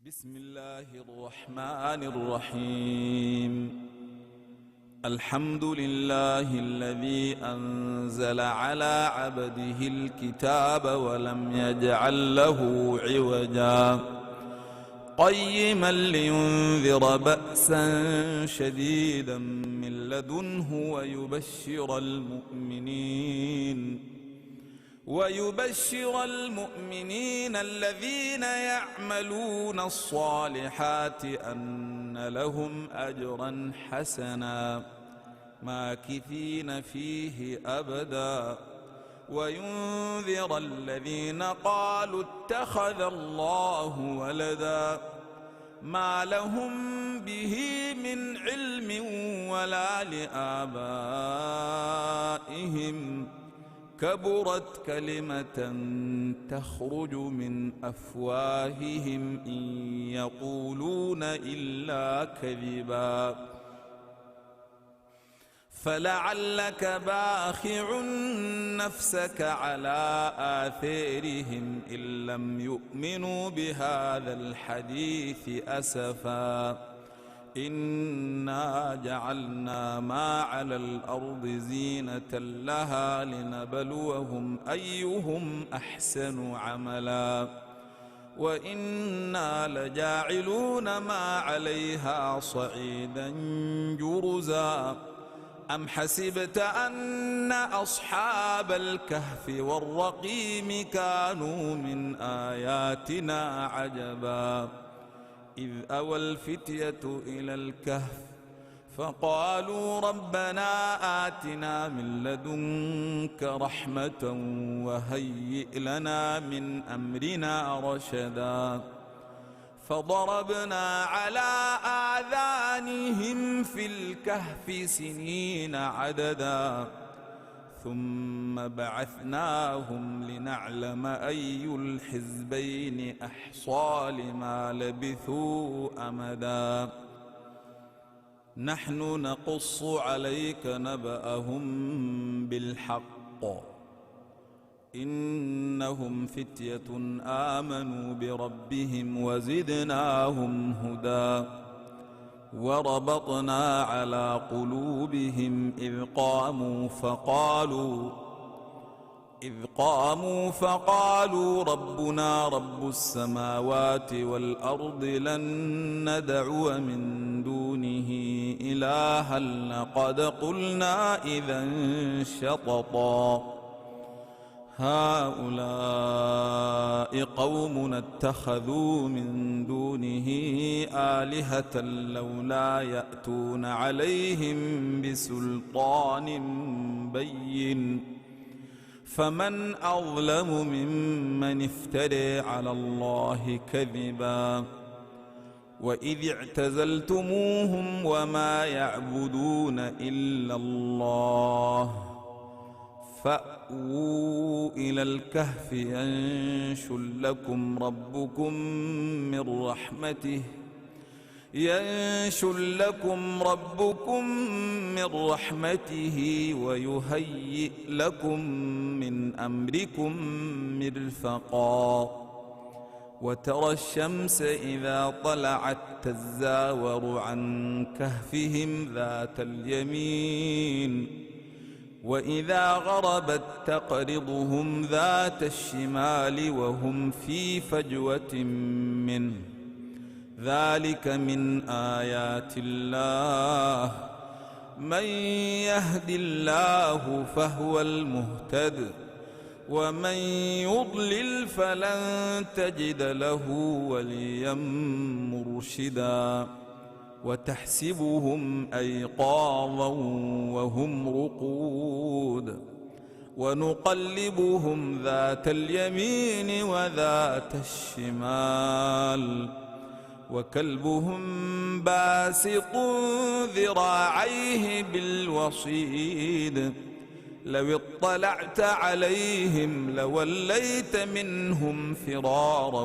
بسم الله الرحمن الرحيم. الحمد لله الذي أنزل على عبده الكتاب ولم يجعل له عوجا قيما لينذر بأسا شديدا من لدنه ويبشر المؤمنين الذين يعملون الصالحات أن لهم أجرا حسنا ماكثين فيه أبدا وينذر الذين قالوا اتخذ الله ولدا ما لهم به من علم ولا لآبائهم كبرت كلمة تخرج من أفواههم إن يقولون إلا كذبا فلعلك باخع نفسك على آثارهم إن لم يؤمنوا بهذا الحديث أسفا إنا جعلنا ما على الأرض زينة لها لنبلوهم أيهم أحسن عملا وإنا لجاعلون ما عليها صعيدا جرزا أم حسبت أن أصحاب الكهف والرقيم كانوا من آياتنا عجبا إذ أوى الفتية إلى الكهف فقالوا ربنا آتنا من لدنك رحمة وهيئ لنا من أمرنا رشدا فضربنا على آذانهم في الكهف سنين عددا ثم بعثناهم لنعلم أي الحزبين أحصى لما لبثوا أمدا نحن نقص عليك نبأهم بالحق إنهم فتية آمنوا بربهم وزدناهم هدى وربطنا على قلوبهم إذ قاموا فقالوا ربنا رب السماوات والأرض لن ندعو من دونه إلها لقد قلنا إذا شططا هؤلاء قومنا اتخذوا من دونه آلهة لولا يأتون عليهم بسلطان بين فمن أظلم ممن افترى على الله كذبا وإذ اعتزلتموهم وما يعبدون إلا الله فأووا إلى الكهف ينشر لكم ربكم من رحمته ويهيئ لكم من أمركم مرفقا وترى الشمس إذا طلعت تزاور عن كهفهم ذات اليمين وإذا غربت تقرضهم ذات الشمال وهم في فجوة منه ذلك من آيات الله من يهد الله فهو المهتد ومن يضلل فلن تجد له وليا مرشدا وتحسبهم أيقاظا وهم رقود ونقلبهم ذات اليمين وذات الشمال وكلبهم باسط ذراعيه بالوصيد لو اطلعت عليهم لوليت منهم فرارا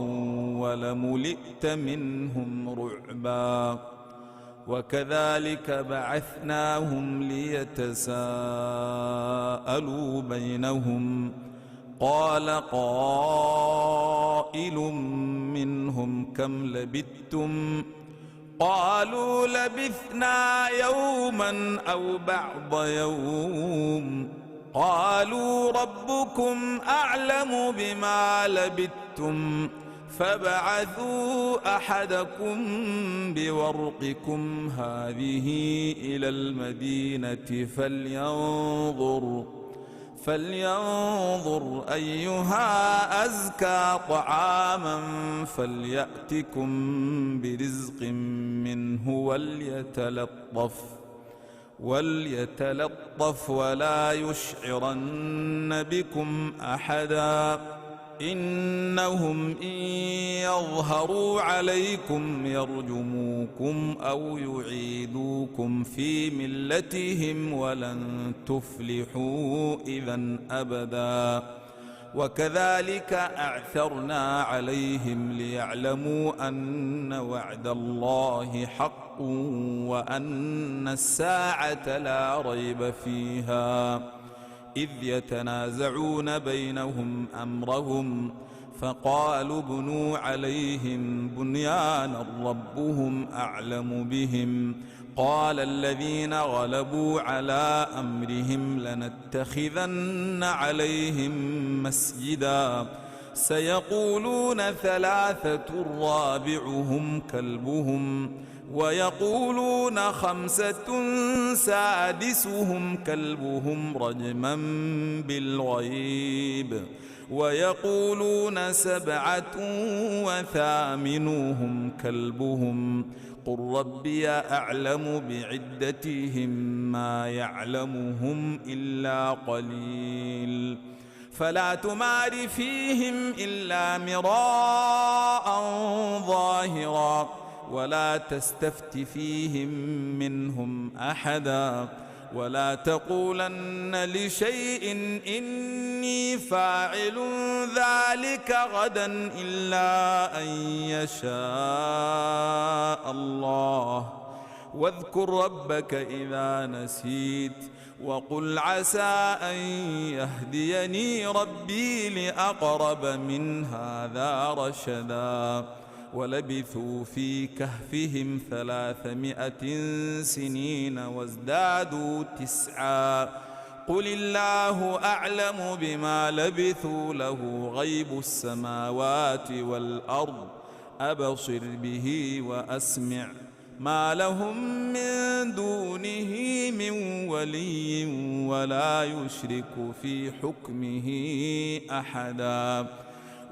ولملئت منهم رعبا وكذلك بعثناهم ليتساءلوا بينهم قال قائل منهم كم لبثتم قالوا لبثنا يوما أو بعض يوم قالوا ربكم أعلم بما لبثتم فابعثوا أحدكم بورقكم هذه إلى المدينة فلينظر أيها أزكى طعاما فليأتكم برزق منه وليتلطف ولا يشعرن بكم أحدا إنهم إن يظهروا عليكم يرجموكم أو يعيدوكم في ملتهم ولن تفلحوا إذا أبدا وكذلك أعثرنا عليهم ليعلموا أن وعد الله حق وأن الساعة لا ريب فيها إذ يتنازعون بينهم أمرهم فقالوا ابنوا عليهم بنيانا ربهم أعلم بهم قال الذين غلبوا على أمرهم لنتخذن عليهم مسجدا سيقولون ثلاثة رابعهم كلبهم ويقولون خمسة سادسهم كلبهم رجما بالغيب ويقولون سبعة وثامنهم كلبهم قل ربي أعلم بعدتهم ما يعلمهم إلا قليل فلا تمار فيهم إلا مراء ظاهرا ولا تستفت فيهم منهم أحدا ولا تقولن لشيء إني فاعل ذلك غدا إلا أن يشاء الله واذكر ربك إذا نسيت وقل عسى أن يهديني ربي لأقرب من هذا رشدا ولبثوا في كهفهم 300 سنين وازدادوا 9 قل الله أعلم بما لبثوا له غيب السماوات والأرض أبصر به وأسمع ما لهم من دونه من ولي ولا يشرك في حكمه أحدا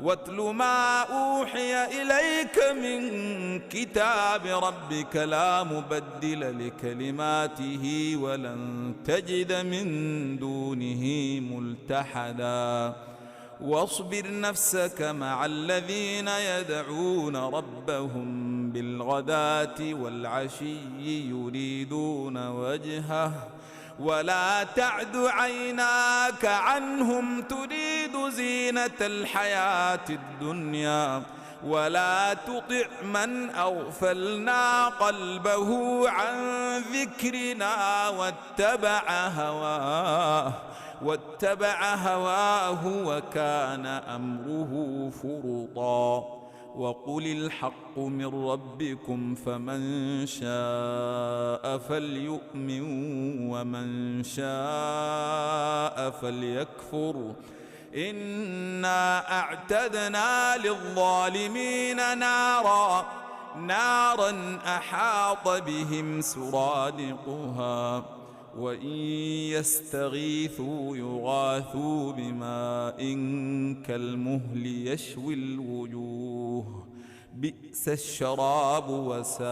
واتل ما أوحي إليك من كتاب ربك لا مبدل لكلماته ولن تجد من دونه ملتحدا واصبر نفسك مع الذين يدعون ربهم بالغداة والعشي يريدون وجهه ولا تعد عيناك عنهم تريد زينة الحياة الدنيا ولا تطع من أغفلنا قلبه عن ذكرنا واتبع هواه وكان أمره فرطا وقل الحق من ربكم فمن شاء فليؤمن ومن شاء فليكفر إنا أعتدنا للظالمين نارا أحاط بهم سرادقها وإن يستغيثوا يغاثوا بماء كالمهل يشوي الوجوه بئس الشراب وساءت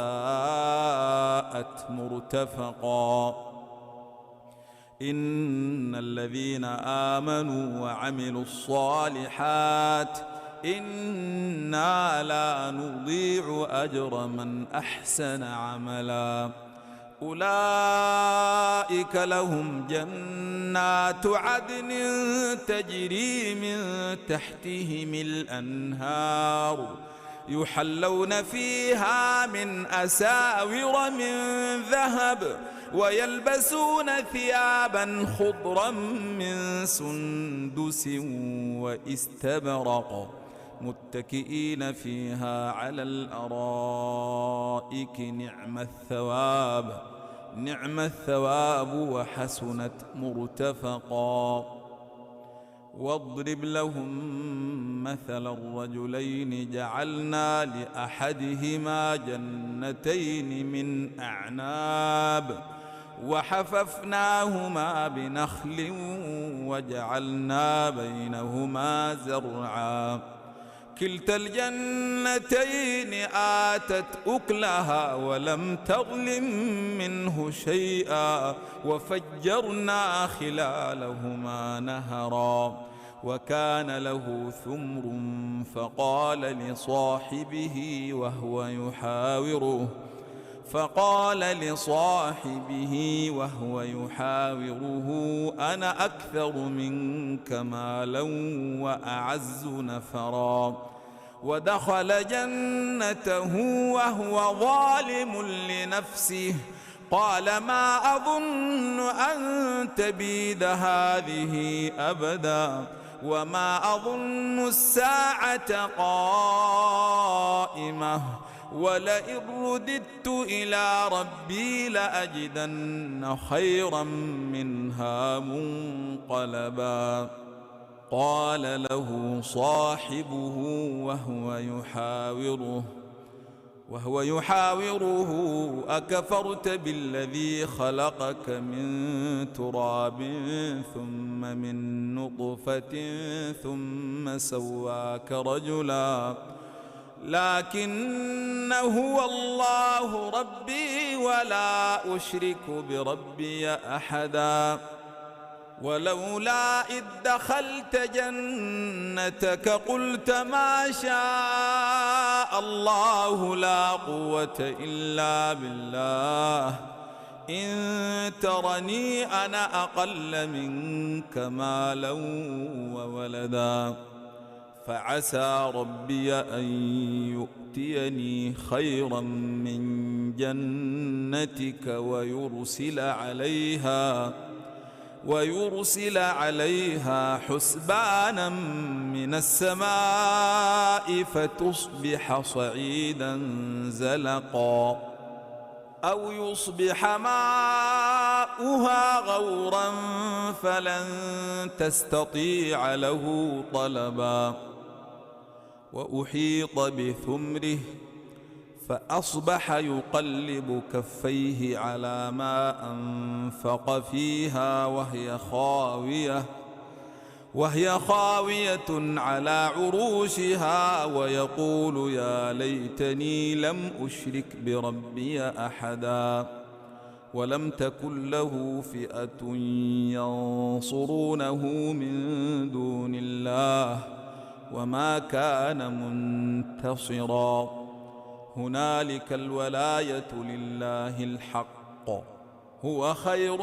مرتفقا إن الذين آمنوا وعملوا الصالحات إنا لا نضيع أجر من أحسن عملا أولئك لهم جنات عدن تجري من تحتهم الأنهار يحلون فيها من أساور من ذهب ويلبسون ثيابا خضرا من سندس واستبرق متكئين فيها على الأرائك نعم الثواب وحسنت مرتفقا. واضرب لهم مثل الرجلين جعلنا لأحدهما جنتين من أعناب وحففناهما بنخل وجعلنا بينهما زرعا كلتا الجنتين آتت أكلها ولم تظلم منه شيئا وفجرنا خلالهما نهرا وكان له ثمر فقال لصاحبه وهو يحاوره أنا أكثر منك مالا وأعز نفرا ودخل جنته وهو ظالم لنفسه قال ما أظن أن تبيد هذه أبدا وما أظن الساعة قائمة ولئن رددت إلى ربي لأجدن خيرا منها منقلبا. قال له صاحبه وهو يحاوره أكفرت بالذي خلقك من تراب ثم من نطفة ثم سواك رجلا لكن هو الله ربي ولا أشرك بربي أحدا ولولا إذ دخلت جنتك قلت ما شاء الله لا قوة إلا بالله إن ترني أنا أقل منك مالا وولدا فعسى ربي أن يؤتيني خيرا من جنتك ويرسل عليها حسبانا من السماء فتصبح صعيدا زلقا أو يصبح ماؤها غورا فلن تستطيع له طلبا وأحيط بثمره فأصبح يقلب كفيه على ما أنفق فيها وهي خاوية على عروشها ويقول يا ليتني لم أشرك بربي أحدا ولم تكن له فئة ينصرونه من دون الله وما كان منتصرا هنالك الولاية لله الحق هو خير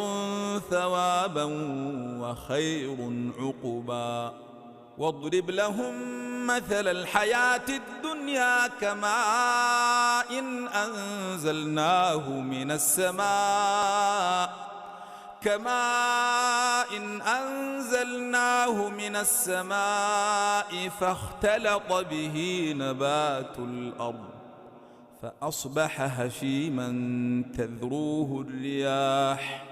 ثوابا وخير عقبا. واضرب لهم مثل الحياة الدنيا كماء أنزلناه من السماء فاختلط به نبات الأرض فأصبح هشيما تذروه الرياح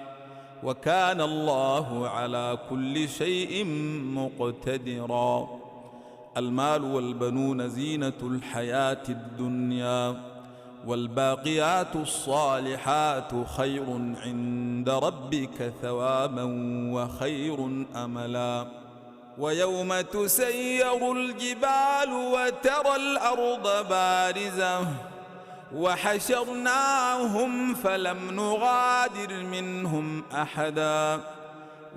وكان الله على كل شيء مقتدرا. المال والبنون زينة الحياة الدنيا والباقيات الصالحات خير عند ربك ثوابا وخير أملا. ويوم تسير الجبال وترى الأرض بارزة وحشرناهم فلم نغادر منهم أحدا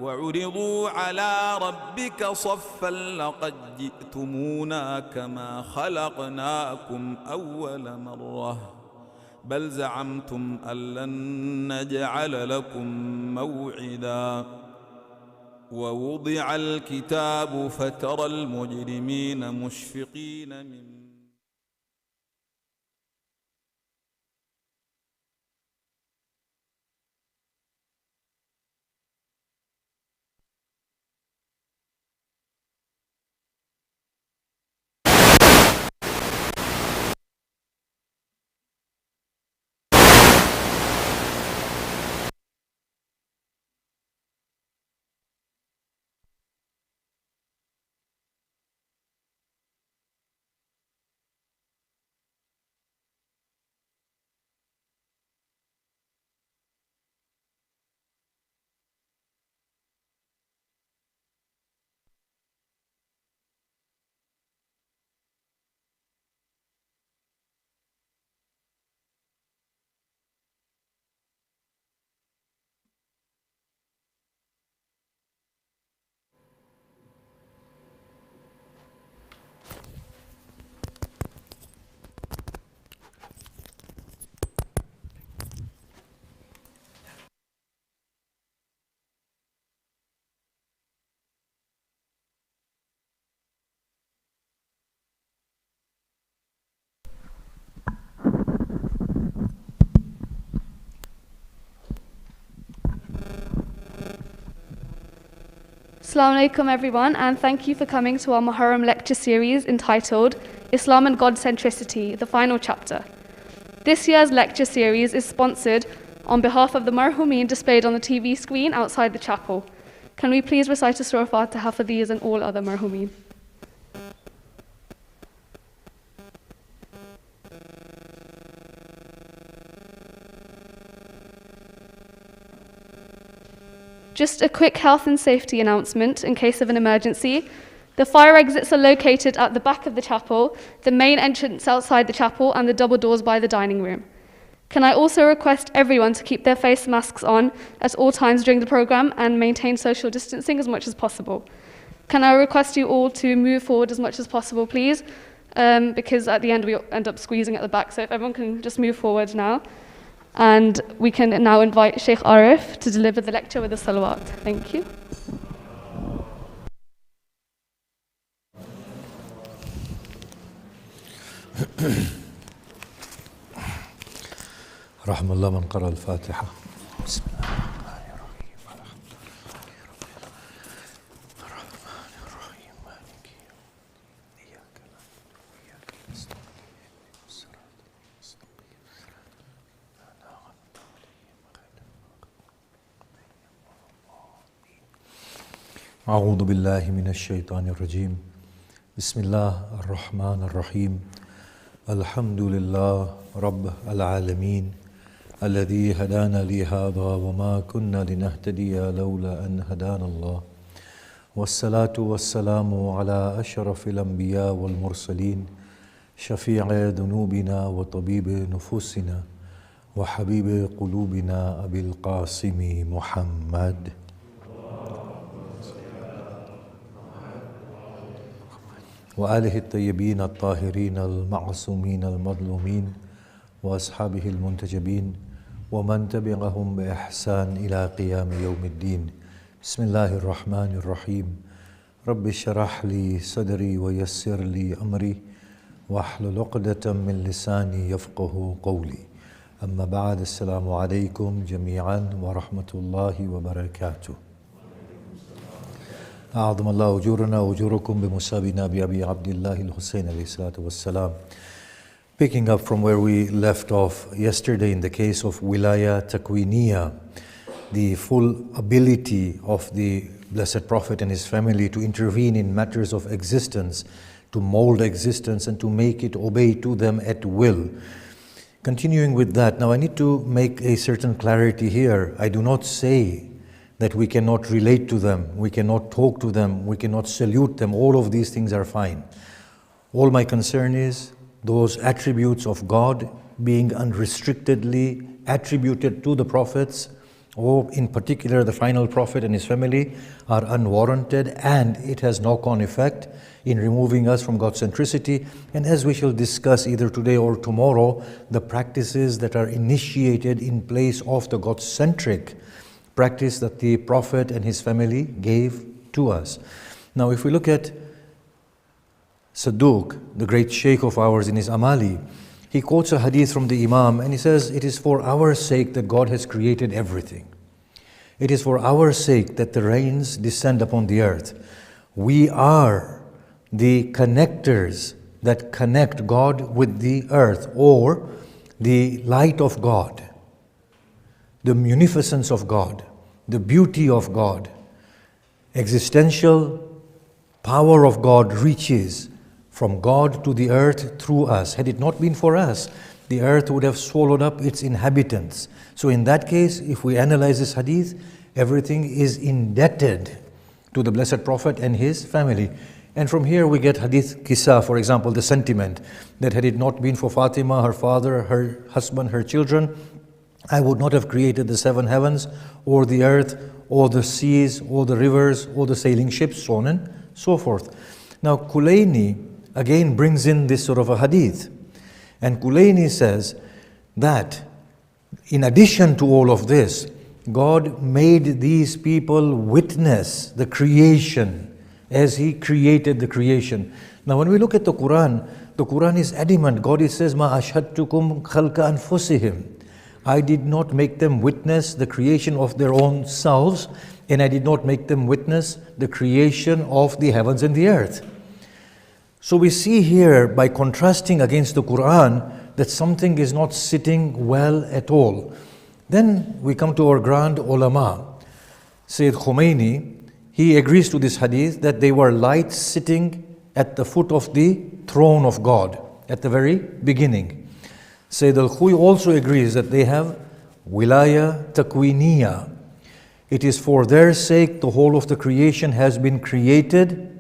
وعرضوا على ربك صفا لقد جئتمونا كما خلقناكم أول مرة بل زعمتم أن لن نجعل لكم موعدا. ووضع الكتاب فترى المجرمين مشفقين منه Assalamu alaikum everyone, and thank you for coming to our Muharram lecture series entitled Islam and God Centricity, the final chapter. This year's lecture series is sponsored on behalf of the marhumeen displayed on the TV screen outside the chapel. Can we please recite a Surah Fatiha for these and all other marhumeen? Just a quick health and safety announcement in case of an emergency. The fire exits are located at the back of the chapel, the main entrance outside the chapel, and the double doors by the dining room. Can I also request everyone to keep their face masks on at all times during the program and maintain social distancing as much as possible? Can I request you all to move forward as much as possible, please? Because at the end we end up squeezing at the back, so if everyone can just move forward now. And we can now invite Shaykh Arif to deliver the lecture with the salawat. Thank you. رحم الله من قرأ الفاتحة. بسم الله الرحمن الرحيم مالك يوم الدين إياك نعبد وإياك نستعين اهدنا الصراط المستقيم صراط الذين أنعمت عليهم غير المغضوب عليهم. أعوذ بالله من الشيطان الرجيم. بسم الله الرحمن الرحيم. الحمد لله رب العالمين الذي هدانا لهذا وما كنا لنهتدي لولا أن هدانا الله والصلاة والسلام على أشرف الأنبياء والمرسلين شفيع ذنوبنا وطبيب نفوسنا وحبيب قلوبنا أبي القاسم محمد وآله الطيبين الطاهرين المعصومين المظلومين وأصحابه المنتجبين ومن تبعهم بإحسان إلى قيام يوم الدين. بسم الله الرحمن الرحيم. رب اشرح لي صدري ويسر لي أمري واحلل عقدة من لساني يفقه قولي. أما بعد، السلام عليكم جميعا ورحمة الله وبركاته. أعظم الله أجورنا وأجوركم بمسابنا بأبي عبد الله الحسين عليه الصلاة والسلام. Picking up from where we left off yesterday in the case of wilāya takwīniyya, the full ability of the Blessed Prophet and his family to intervene in matters of existence, to mold existence and to make it obey to them at will. Continuing with that, now I need to make a certain clarity here. I do not say that we cannot relate to them, we cannot talk to them, we cannot salute them. All of these things are fine. All my concern is those attributes of God being unrestrictedly attributed to the prophets, or in particular the final prophet and his family, are unwarranted, and it has knock-on effect in removing us from God's centricity. And as we shall discuss either today or tomorrow, the practices that are initiated in place of the God-centric practice that the Prophet and his family gave to us. Now if we look at Saduq, the great Shaykh of ours in his Amali, he quotes a hadith from the Imam and he says, it is for our sake that God has created everything. It is for our sake that the rains descend upon the earth. We are the connectors that connect God with the earth, or the light of God, the munificence of God, the beauty of God, existential power of God reaches from God to the earth through us. Had it not been for us, the earth would have swallowed up its inhabitants. So in that case, if we analyze this hadith, everything is indebted to the Blessed Prophet and his family. And from here we get hadith kisa, for example, the sentiment that had it not been for Fatima, her father, her husband, her children, I would not have created the seven heavens, or the earth, or the seas, or the rivers, or the sailing ships, so on and so forth. Now Kulayni again brings in this sort of a hadith. And Kulayni says that in addition to all of this, God made these people witness the creation as He created the creation. Now when we look at the Quran is adamant. God says, مَا أَشْهَدْتُكُمْ خَلْقَ أَنفُسِهِمْ. I did not make them witness the creation of their own selves, and I did not make them witness the creation of the heavens and the earth. So we see here, by contrasting against the Quran, that something is not sitting well at all. Then we come to our grand ulama, Sayyid Khomeini. He agrees to this hadith that they were lights sitting at the foot of the throne of God at the very beginning. Sayyid Al-Khuy also agrees that they have wilāya takwīniyya. It is for their sake the whole of the creation has been created.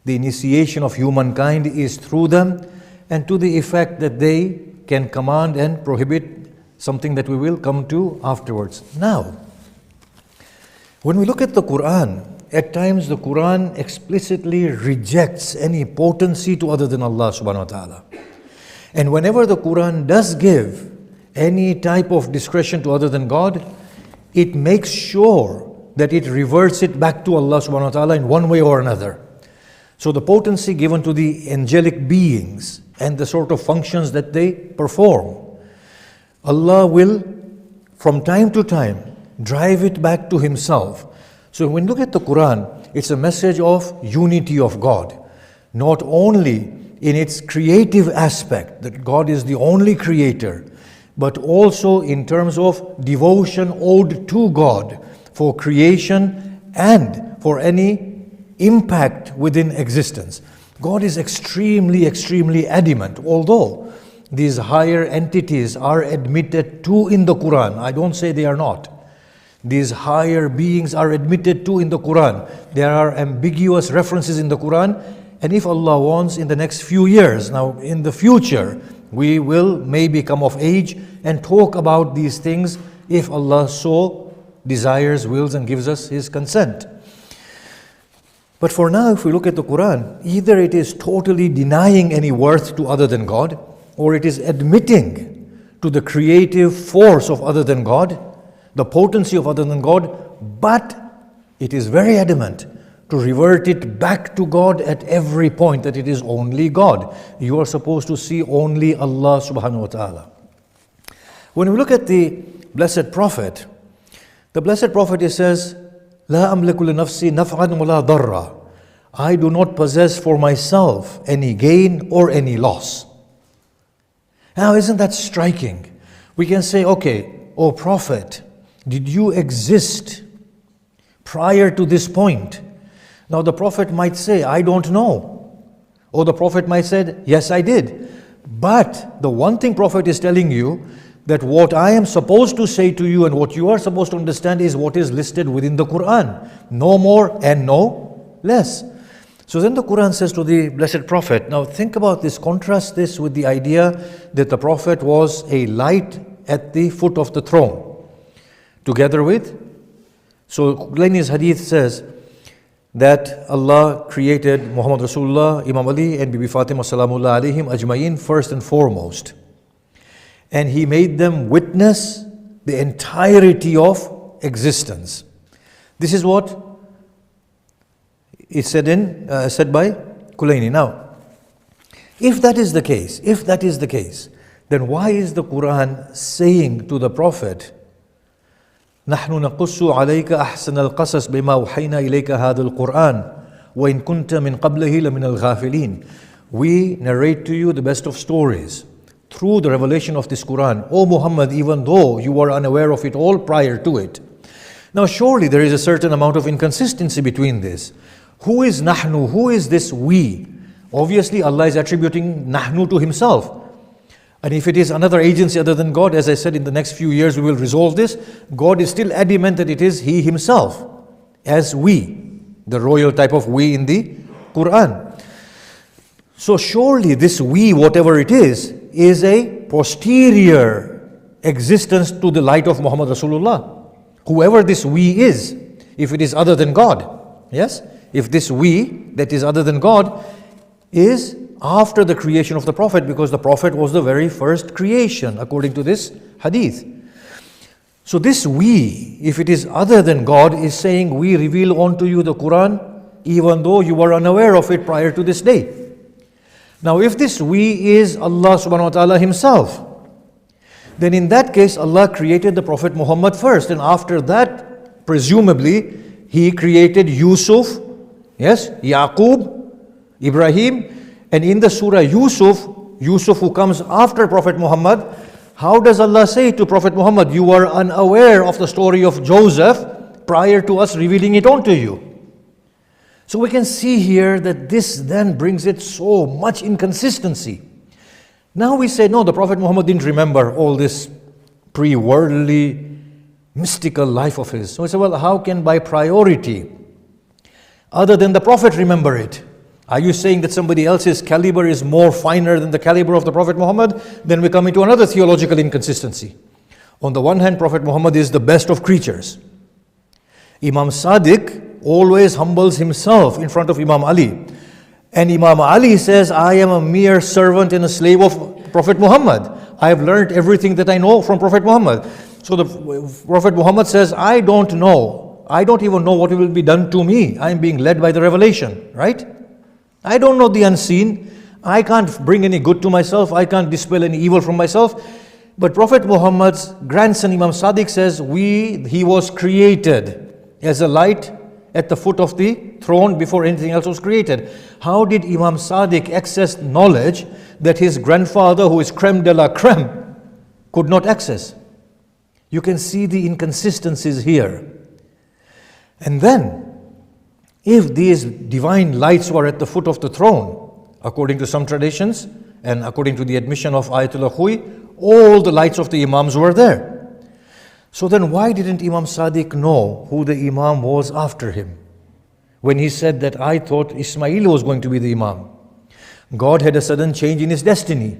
The initiation of humankind is through them, and to the effect that they can command and prohibit, something that we will come to afterwards. Now, when we look at the Quran, at times the Quran explicitly rejects any potency to other than Allah subhanahu wa ta'ala. And whenever the Quran does give any type of discretion to other than God, it makes sure that it reverts it back to Allah subhanahu wa ta'ala in one way or another. So the potency given to the angelic beings and the sort of functions that they perform, Allah will from time to time drive it back to Himself. So when we look at the Quran, it's a message of unity of God, not only in its creative aspect, that God is the only creator, but also in terms of devotion owed to God for creation and for any impact within existence. God is extremely, extremely adamant, although these higher entities are admitted to in the Quran. I don't say they are not. These higher beings are admitted to in the Quran. There are ambiguous references in the Quran, and if Allah wants, in the next few years, now in the future, we will maybe come of age and talk about these things if Allah so desires, wills, and gives us His consent. But for now, if we look at the Quran, either it is totally denying any worth to other than God, or it is admitting to the creative force of other than God, the potency of other than God, but it is very adamant to revert it back to God at every point, that it is only God. You are supposed to see only Allah subhanahu wa ta'ala. When we look at the Blessed Prophet, the Blessed Prophet, he says, لا أملك لنفسي نفعا ولا ضرا. I do not possess for myself any gain or any loss. Now, isn't that striking? We can say, okay, O Prophet, did you exist prior to this point? Now the Prophet might say, I don't know. Or the Prophet might say, yes, I did. But the one thing Prophet is telling you, that what I am supposed to say to you and what you are supposed to understand is what is listed within the Quran. No more and no less. So then the Quran says to the Blessed Prophet, now think about this, contrast this with the idea that the Prophet was a light at the foot of the throne. Together with, so Kulayni's hadith says that Allah created Muhammad Rasulullah, Imam Ali and Bibi Fatima salamullah alayhim ajmain first and foremost. And He made them witness the entirety of existence. This is what is said by Kulayni. Now, if that is the case, then why is the Quran saying to the Prophet, نحن نقص عليك أحسن القصص بما وحينا إليك هذا القرآن وإن كنت من قبله لمن الغافلين. We narrate to you the best of stories through the revelation of this Quran, O Muhammad, even though you were unaware of it all prior to it. Now surely there is a certain amount of inconsistency between this. Who is nahnu? Who is this we? Obviously Allah is attributing nahnu to Himself. And if it is another agency other than God, as I said, in the next few years we will resolve this. God is still adamant that it is He Himself as we, the royal type of we in the Quran. So surely this we, whatever it is a posterior existence to the light of Muhammad Rasulullah. Whoever this we is, if it is other than God, yes? If this we that is other than God is after the creation of the Prophet, because the Prophet was the very first creation according to this hadith. So this we, if it is other than God, is saying we reveal unto you the Quran even though you were unaware of it prior to this day. Now if this we is Allah subhanahu wa ta'ala Himself, then in that case Allah created the Prophet Muhammad first, and after that presumably He created Yusuf, yes, Yaqub, Ibrahim, and in the surah Yusuf who comes after Prophet Muhammad, how does Allah say to Prophet Muhammad, you are unaware of the story of Joseph prior to us revealing it onto you? So we can see here that this then brings it so much inconsistency. Now we say, no, the Prophet Muhammad didn't remember all this pre-worldly, mystical life of his. So we say, well, how can by priority, other than the Prophet, remember it? Are you saying that somebody else's caliber is more finer than the caliber of the Prophet Muhammad? Then we come into another theological inconsistency. On the one hand, Prophet Muhammad is the best of creatures. Imam Sadiq always humbles himself in front of Imam Ali. And Imam Ali says, I am a mere servant and a slave of Prophet Muhammad. I have learned everything that I know from Prophet Muhammad. So the Prophet Muhammad says, I don't know. I don't even know what will be done to me. I am being led by the revelation, right? I don't know the unseen. I can't bring any good to myself. I can't dispel any evil from myself. But Prophet Muhammad's grandson Imam Sadiq says, he was created as a light at the foot of the throne before anything else was created. How did Imam Sadiq access knowledge that his grandfather, who is creme de la creme, could not access? You can see the inconsistencies here. And then, if these divine lights were at the foot of the throne, according to some traditions, and according to the admission of Ayatul Akhui, all the lights of the Imams were there. So then why didn't Imam Sadiq know who the Imam was after him? When he said that I thought Ismail was going to be the Imam. God had a sudden change in his destiny.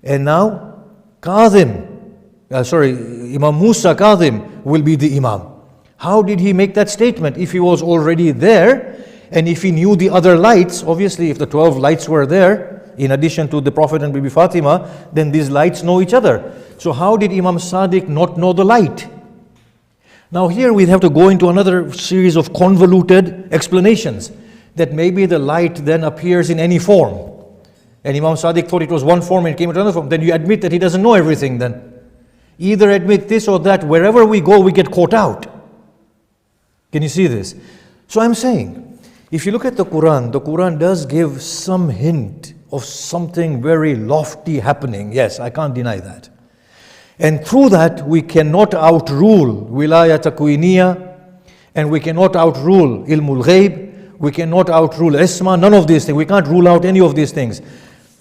And now Imam Musa Kadhim will be the Imam. How did he make that statement if he was already there? And if he knew the other lights, obviously if the 12 lights were there, in addition to the Prophet and Bibi Fatima, then these lights know each other. So how did Imam Sadiq not know the light? Now here we have to go into another series of convoluted explanations, that maybe the light then appears in any form. And Imam Sadiq thought it was one form and came into another form. Then you admit that he doesn't know everything then. Either admit this or that. Wherever we go, we get caught out. Can you see this? So I'm saying, if you look at the Quran does give some hint of something very lofty happening. Yes, I can't deny that. And through that, we cannot outrule wilāya takwīniyya, and we cannot outrule ilmul ghayb, we cannot outrule isma, none of these things. We can't rule out any of these things.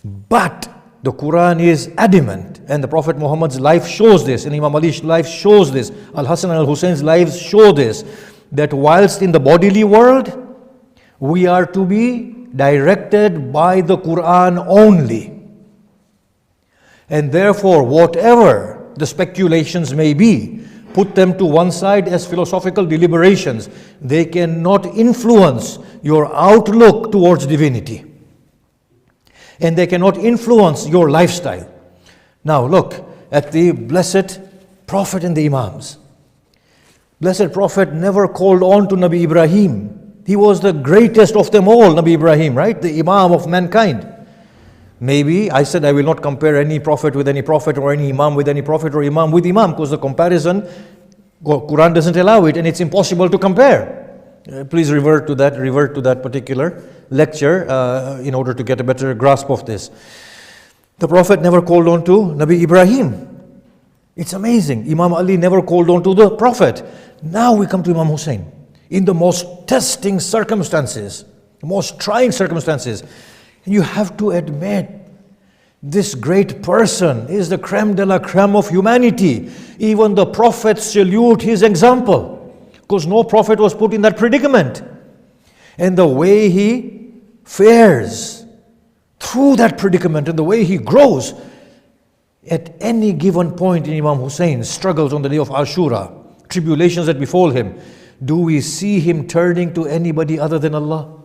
But the Quran is adamant, and the Prophet Muhammad's life shows this, and Imam Ali's life shows this, Al-Hasan and Al-Husayn's lives show this, that whilst in the bodily world, we are to be directed by the Quran only. And therefore, whatever the speculations may be, put them to one side as philosophical deliberations. They cannot influence your outlook towards divinity. And they cannot influence your lifestyle. Now look at the blessed Prophet and the Imams. Blessed Prophet never called on to Nabi Ibrahim. He was the greatest of them all, Nabi Ibrahim, right? The Imam of mankind. Maybe I said I will not compare any prophet with any prophet, or any imam with any prophet, or imam with imam, because the comparison, Quran doesn't allow it, and it's impossible to compare. Please revert to that particular lecture in order to get a better grasp of this. The Prophet never called on to Nabi Ibrahim. It's amazing. Imam Ali never called on to the Prophet. Now we come to Imam Hussein. In the most testing circumstances, the most trying circumstances, you have to admit, this great person is the creme de la creme of humanity. Even the prophets salute his example, because no prophet was put in that predicament. And the way he fares through that predicament, and the way he grows, at any given point in Imam Hussein's struggles on the day of Ashura, tribulations that befall him, do we see him turning to anybody other than Allah?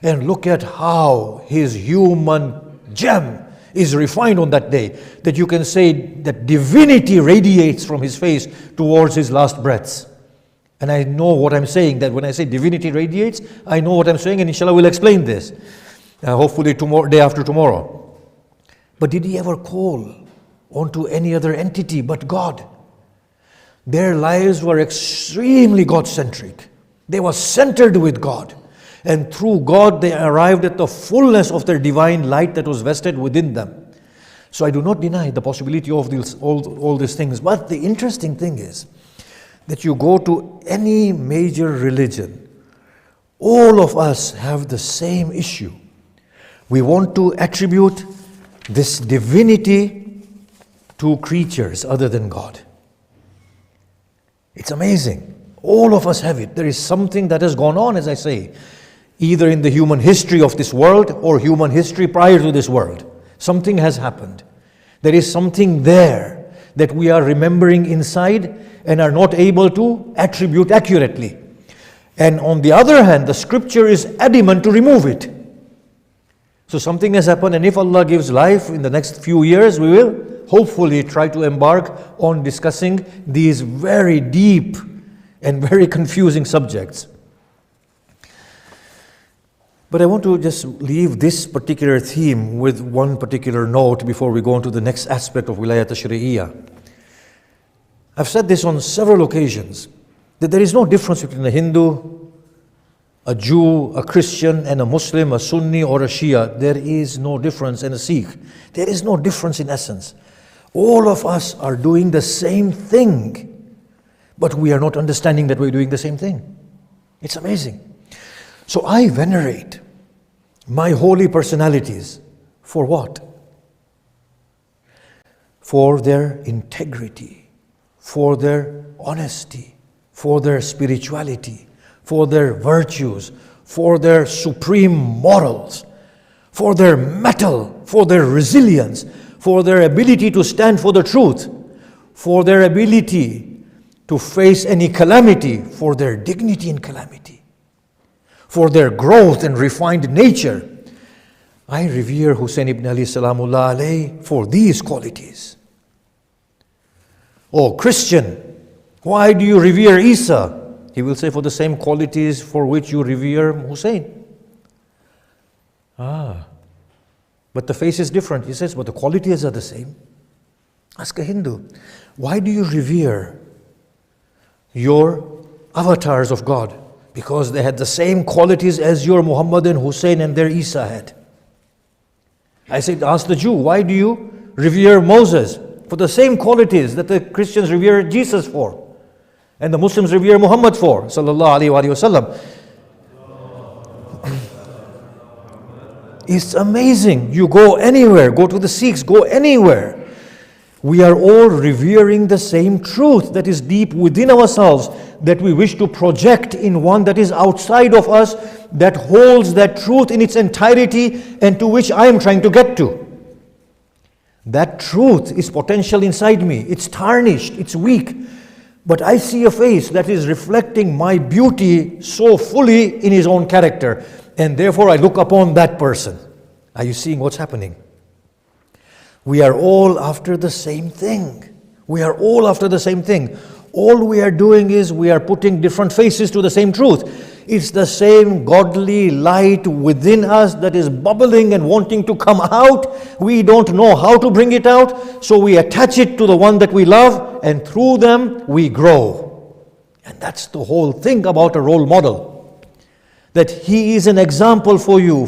And look at how his human gem is refined on that day, that you can say that divinity radiates from his face towards his last breaths. And I know what I'm saying, that when I say divinity radiates, I know what I'm saying, and inshallah we'll explain this. Hopefully tomorrow, day after tomorrow. But did he ever call onto any other entity but God. Their lives were extremely God-centric. They were centered with God. And through God, they arrived at the fullness of their divine light that was vested within them. So I do not deny the possibility of all these things. But the interesting thing is that you go to any major religion, all of us have the same issue. We want to attribute this divinity to creatures other than God. It's amazing. All of us have it. There is something that has gone on, as I say, either in the human history of this world or human history prior to this world. Something has happened. There is something there that we are remembering inside and are not able to attribute accurately. And on the other hand, the scripture is adamant to remove it. So something has happened, and if Allah gives life in the next few years, we will hopefully try to embark on discussing these very deep and very confusing subjects. But I want to just leave this particular theme with one particular note before we go on to the next aspect of wilāya tashrīʿiyya. I've said this on several occasions, that there is no difference between a Hindu, a Jew, a Christian, and a Muslim, a Sunni or a Shia. There is no difference, and a Sikh. There is no difference in essence. All of us are doing the same thing, but we are not understanding that we're doing the same thing. It's amazing. So I venerate my holy personalities for what? For their integrity, for their honesty, for their spirituality, for their virtues, for their supreme morals, for their mettle, for their resilience, for their ability to stand for the truth, for their ability to face any calamity, for their dignity in calamity, for their growth and refined nature. I revere Hussein ibn Ali salamullah alayhi for these qualities. Oh, Christian, why do you revere Isa? He will say, for the same qualities for which you revere Hussein. But the face is different. He says, but the qualities are the same. Ask a Hindu, why do you revere your avatars of God? Because they had the same qualities as your Muhammad and Hussein and their Isa had. I said, ask the Jew, why do you revere Moses? For the same qualities that the Christians revere Jesus for, and the Muslims revere Muhammad for, sallallahu alaihi wasallam. It's amazing. You go anywhere, go to the Sikhs, go anywhere. We are all revering the same truth that is deep within ourselves, that we wish to project in one that is outside of us, that holds that truth in its entirety, and to which I am trying to get to. That truth is potential inside me. It's tarnished, it's weak. But I see a face that is reflecting my beauty so fully in his own character. And therefore I look upon that person. Are you seeing what's happening? We are all after the same thing. We are all after the same thing. All we are doing is we are putting different faces to the same truth. It's the same godly light within us that is bubbling and wanting to come out. We don't know how to bring it out, so we attach it to the one that we love, and through them we grow. And that's the whole thing about a role model. That he is an example for you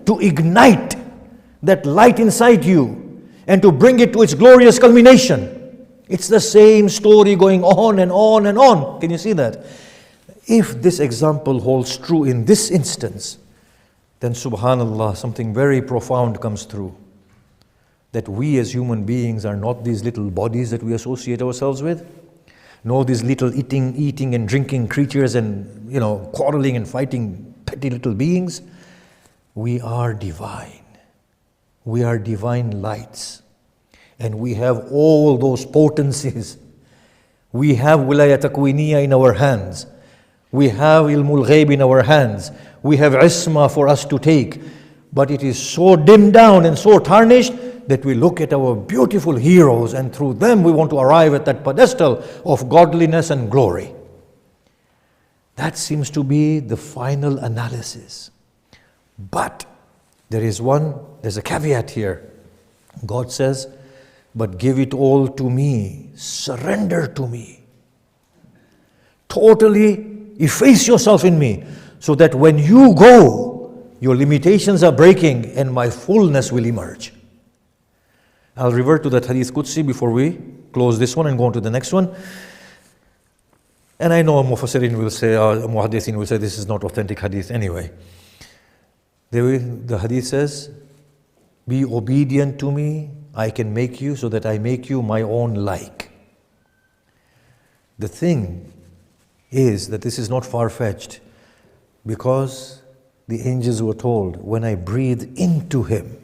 to ignite that light inside you and to bring it to its glorious culmination. It's the same story going on and on and on. Can you see that? If this example holds true in this instance, then subhanallah, something very profound comes through. That we as human beings are not these little bodies that we associate ourselves with. No, these little eating and drinking creatures and, quarreling and fighting petty little beings. We are divine. We are divine lights. And we have all those potencies. We have wilāya takwīniyya in our hands. We have ilmul ghayb in our hands. We have isma for us to take. But it is so dimmed down and so tarnished that we look at our beautiful heroes, and through them we want to arrive at that pedestal of godliness and glory. That seems to be the final analysis. But there's a caveat here. God says, but give it all to me. Surrender to me. Totally efface yourself in me, so that when you go, your limitations are breaking and my fullness will emerge. I'll revert to that Hadith Qudsi before we close this one and go on to the next one. And I know Mufassirin will say, Muhaddithin will say, this is not authentic Hadith anyway. The Hadith says, be obedient to me, I can make you so that I make you my own like. The thing is that this is not far-fetched, because the angels were told, when I breathe into him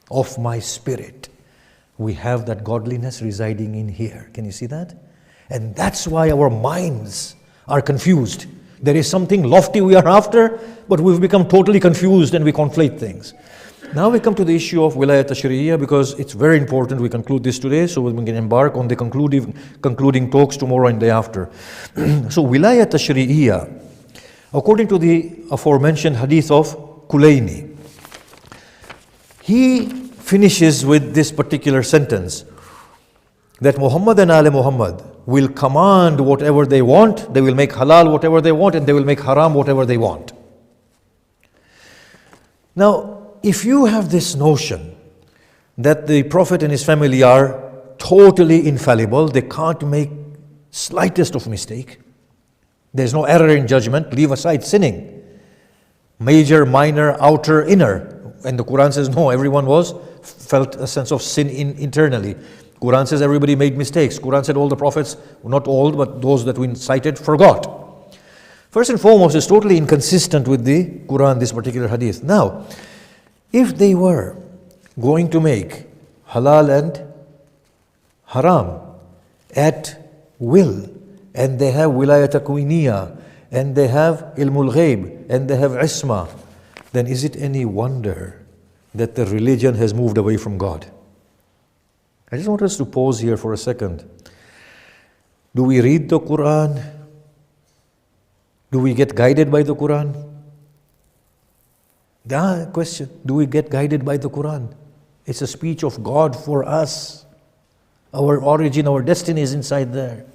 of my spirit, we have that godliness residing in here. Can you see that? And that's why our minds are confused. There is something lofty we are after, but we've become totally confused and we conflate things. Now we come to the issue of wilāya tashrīʿiyya, because it's very important we conclude this today, so we can embark on the concluding talks tomorrow and day after. So wilāya tashrīʿiyya, according to the aforementioned hadith of Kulayni, he finishes with this particular sentence, that Muhammad and Ali Muhammad will command whatever they want, they will make halal whatever they want, and they will make haram whatever they want. Now, if you have this notion that the Prophet and his family are totally infallible, they can't make slightest of mistake, there's no error in judgment, leave aside sinning, major, minor, outer, inner. And the Quran says no, everyone felt a sense of sin internally. Quran says everybody made mistakes. Quran said all the prophets, not all, but those that we cited, forgot. First and foremost, it's totally inconsistent with the Quran, this particular hadith. Now, if they were going to make halal and haram at will, and they have wilāya takwīniyya, and they have ilmul ghayb, and they have isma, then is it any wonder that the religion has moved away from God? I just want us to pause here for a second. Do we read the Quran? Do we get guided by the Quran? The question, do we get guided by the Quran? It's a speech of God for us. Our origin, our destiny is inside there.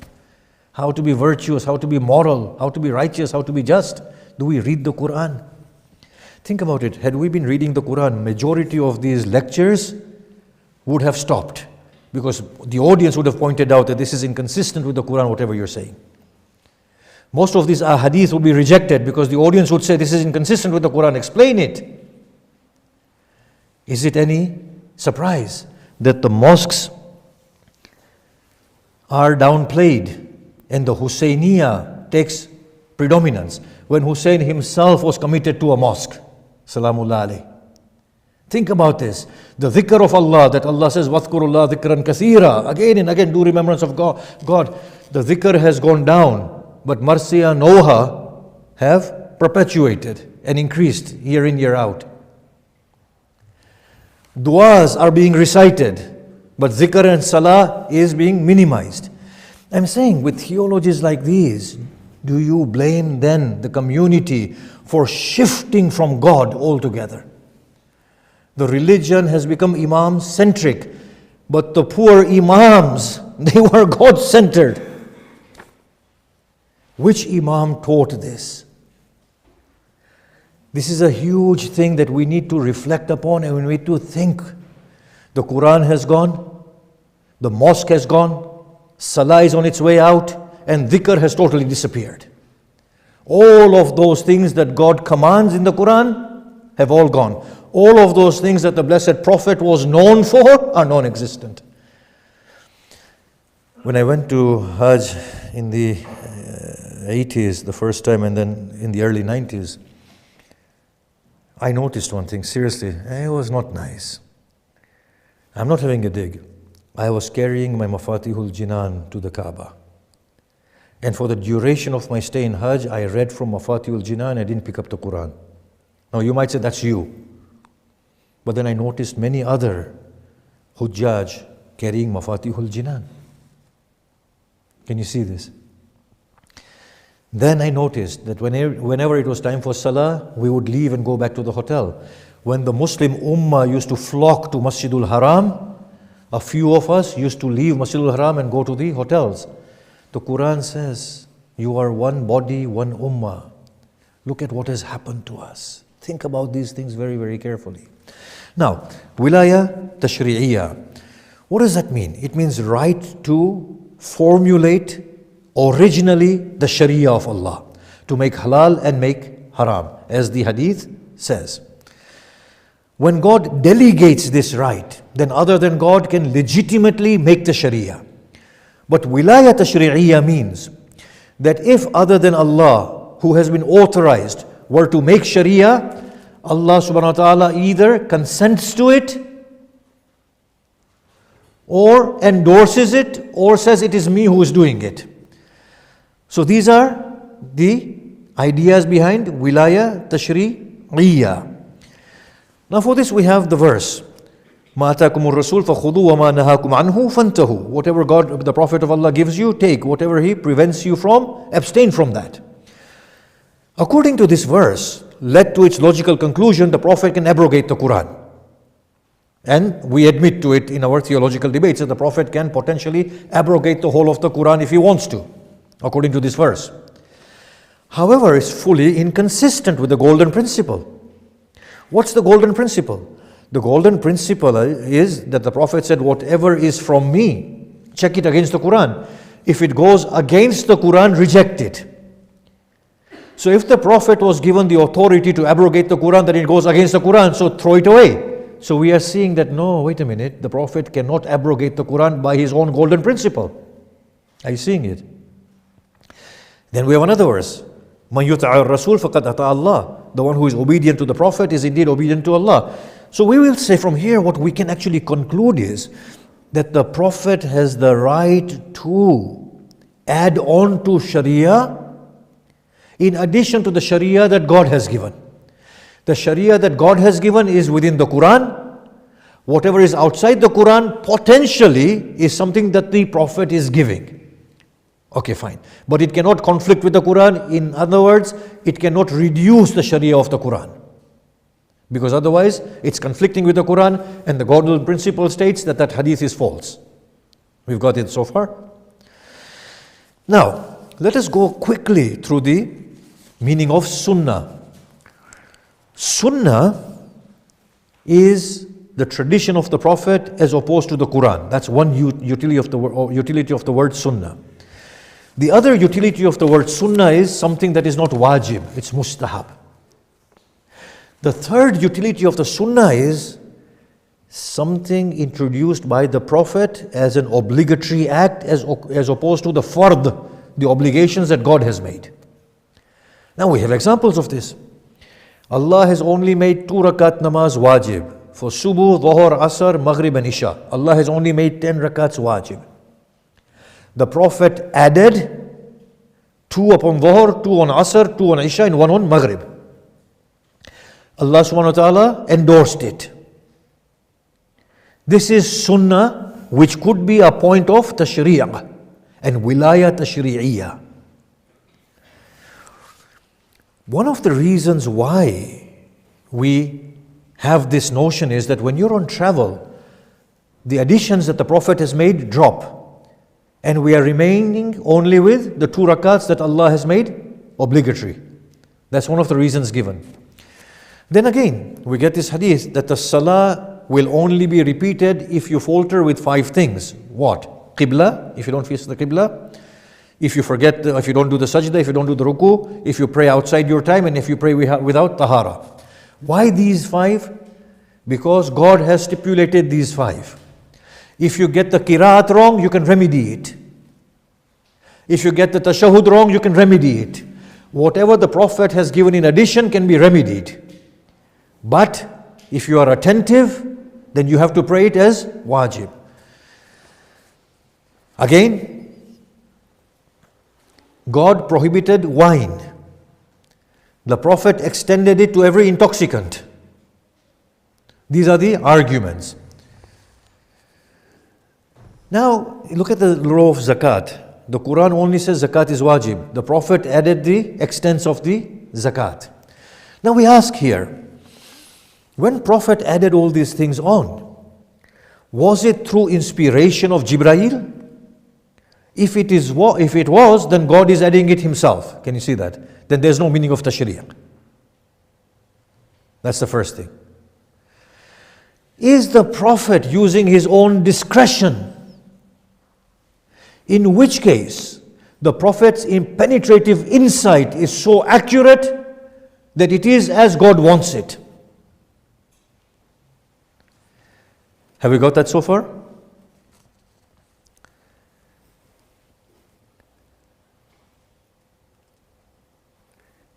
How to be virtuous, how to be moral, how to be righteous, how to be just. Do we read the Quran? Think about it. Had we been reading the Quran, majority of these lectures would have stopped, because the audience would have pointed out that this is inconsistent with the Quran, whatever you're saying. Most of these ahadith would be rejected because the audience would say this is inconsistent with the Quran, explain it. Is it any surprise that the mosques are downplayed and the Husayniyya takes predominance when Hussein himself was committed to a mosque? Salamullah alayhi. Think about this. The dhikr of Allah, that Allah says, وَاذْكُرُوا اللَّهَ ذِكْرًا كَثِيرًا. Again and again, do remembrance of God. The dhikr has gone down, but Marsiya, Noha have perpetuated and increased year in, year out. Du'as are being recited, but dhikr and salah is being minimized. I'm saying, with theologies like these, do you blame then the community for shifting from God altogether? The religion has become imam-centric, but the poor imams, they were God-centered. Which imam taught this? This is a huge thing that we need to reflect upon and we need to think. The Quran has gone, the mosque has gone, salah is on its way out, and dhikr has totally disappeared. All of those things that God commands in the Quran have all gone. All of those things that the Blessed Prophet was known for are non-existent. When I went to Hajj in the 80s the first time, and then in the early 90s, I noticed one thing, seriously, it was not nice. I'm not having a dig. I was carrying my Mafatihul Jinan to the Kaaba. And for the duration of my stay in Hajj, I read from Mafatihul Jinan, I didn't pick up the Quran. Now you might say, that's you. But then I noticed many other Hujjaj carrying Mafatihul Jinan. Can you see this? Then I noticed that whenever it was time for Salah, we would leave and go back to the hotel. When the Muslim Ummah used to flock to Masjidul Haram, A few of us used to leave Masjidul Haram and go to the hotels. The Quran says, you are one body, one ummah. Look at what has happened to us. Think about these things very, very carefully. Now, wilāya tashrīʿiyya. What does that mean? It means right to formulate originally the Sharia of Allah, to make halal and make haram, as the hadith says. When God delegates this right, then other than God can legitimately make the Sharia. But wilāya tashrīʿiyya means that if other than Allah, who has been authorized, were to make Sharia, Allah subhanahu wa ta'ala either consents to it, or endorses it, or says it is me who is doing it. So these are the ideas behind wilāya tashrīʿiyya. Now for this we have the verse, مَا أَتَاكُمُ الرَّسُولُ فَخُذُوا وَمَا نَهَاكُمْ عَنْهُ فَانْتَهُوا. Whatever God, the Prophet of Allah gives you, take. Whatever He prevents you from, abstain from that. According to this verse, led to its logical conclusion, the Prophet can abrogate the Quran. And we admit to it in our theological debates that the Prophet can potentially abrogate the whole of the Quran if he wants to, according to this verse. However, it's fully inconsistent with the golden principle. What's the golden principle? The golden principle is that the Prophet said, whatever is from me, check it against the Quran. If it goes against the Quran, reject it. So if the Prophet was given the authority to abrogate the Quran, then it goes against the Quran, so throw it away. So we are seeing that, no, wait a minute, the Prophet cannot abrogate the Quran by his own golden principle. Are you seeing it? Then we have another verse. مَنْ يُطَعِ الرَّسُولِ فَقَدْ أَطَاعَ اللَّهِ. The one who is obedient to the Prophet is indeed obedient to Allah. So we will say from here, what we can actually conclude is that the Prophet has the right to add on to Sharia in addition to the Sharia that God has given. The Sharia that God has given is within the Quran. Whatever is outside the Quran potentially is something that the Prophet is giving. Okay, fine. But it cannot conflict with the Quran. In other words, it cannot reduce the Sharia of the Quran. Because otherwise, it's conflicting with the Quran, and the golden principle states that that hadith is false. We've got it so far. Now, let us go quickly through the meaning of Sunnah. Sunnah is the tradition of the Prophet as opposed to the Quran. That's one utility of the word Sunnah. The other utility of the word Sunnah is something that is not wajib, it's mustahab. The third utility of the Sunnah is something introduced by the Prophet as an obligatory act as opposed to the fard, the obligations that God has made. Now we have examples of this. Allah has only made 2 rakat namaz wajib. For Subuh, Dhuhr, Asr, Maghrib and Isha. Allah has only made 10 rakats wajib. The Prophet added 2 upon Dhuhr, 2 on Asr, 2 on Isha and 1 on Maghrib. Allah subhanahu wa ta'ala endorsed it. This is Sunnah, which could be a point of tashrīʿ and wilāya tashrīʿiyya. One of the reasons why we have this notion is that when you're on travel, the additions that the Prophet has made drop, and we are remaining only with the 2 rakats that Allah has made obligatory. That's one of the reasons given. Then again, we get this hadith that the salah will only be repeated if you falter with 5 things. What? Qibla, if you don't face the Qibla. If you forget, if you don't do the sajda, if you don't do the ruku, if you pray outside your time, and if you pray without tahara. Why these 5? Because God has stipulated these 5. If you get the qira'at wrong, you can remedy it. If you get the tashahud wrong, you can remedy it. Whatever the Prophet has given in addition can be remedied. But if you are attentive, then you have to pray it as wajib. Again, God prohibited wine. The Prophet extended it to every intoxicant. These are the arguments. Now, look at the law of zakat. The Quran only says zakat is wajib. The Prophet added the extents of the zakat. Now we ask here, when Prophet added all these things on, Was it through inspiration of Jibreel? If it was, then God is adding it himself. Can you see that? Then there's no meaning of tashrīʿ. That's the first thing. Is the Prophet using his own discretion? In which case, the Prophet's penetrative insight is so accurate that it is as God wants it. Have we got that so far?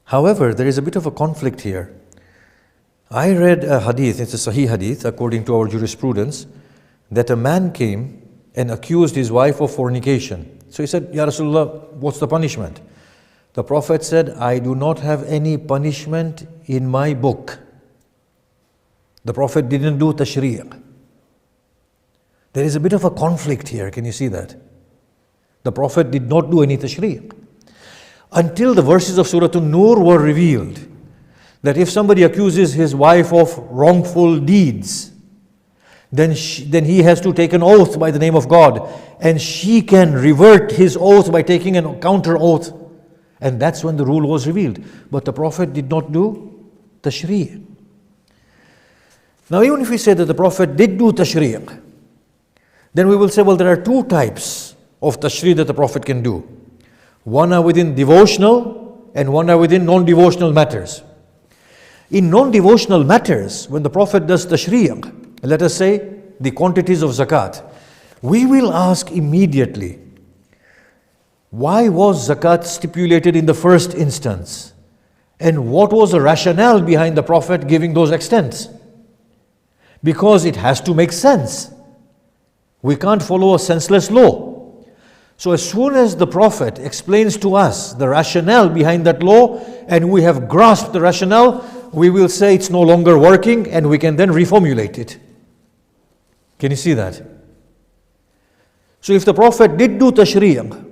However, there is a bit of a conflict here. I read a hadith, it's a Sahih hadith according to our jurisprudence, that a man came and accused his wife of fornication. So he said, Ya Rasulullah, what's the punishment? The Prophet said, I do not have any punishment in my book. The Prophet didn't do tashrīʿ. There is a bit of a conflict here, can you see that? The Prophet did not do any tashrīʿ. Until the verses of Surah An-Nur were revealed, that if somebody accuses his wife of wrongful deeds, then he has to take an oath by the name of God, and she can revert his oath by taking a counter oath. And that's when the rule was revealed. But the Prophet did not do tashrīʿ. Now even if we say that the Prophet did do tashrīʿ, then we will say, well, there are two types of tashrīʿ that the Prophet can do. One are within devotional and one are within non-devotional matters. In non-devotional matters, when the Prophet does tashrīʿ, let us say the quantities of zakat, we will ask immediately, why was zakat stipulated in the first instance? And what was the rationale behind the Prophet giving those extents? Because it has to make sense. We can't follow a senseless law. So as soon as the Prophet explains to us the rationale behind that law, and we have grasped the rationale, we will say it's no longer working, and we can then reformulate it. Can you see that? So if the Prophet did do tashrīʿ,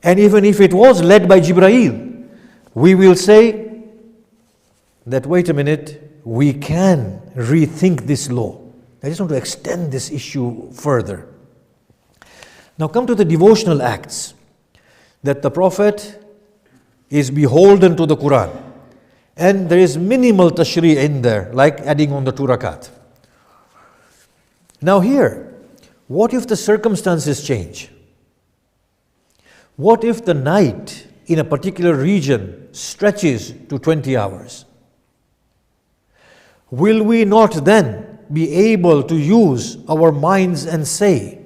and even if it was led by Jibreel, we will say that, wait a minute, we can rethink this law. I just want to extend this issue further. Now come to the devotional acts, that the Prophet is beholden to the Quran, and there is minimal tashrīʿ in there, like adding on the 2 rakat. Now here, what if the circumstances change? What if the night in a particular region stretches to 20 hours? Will we not then be able to use our minds and say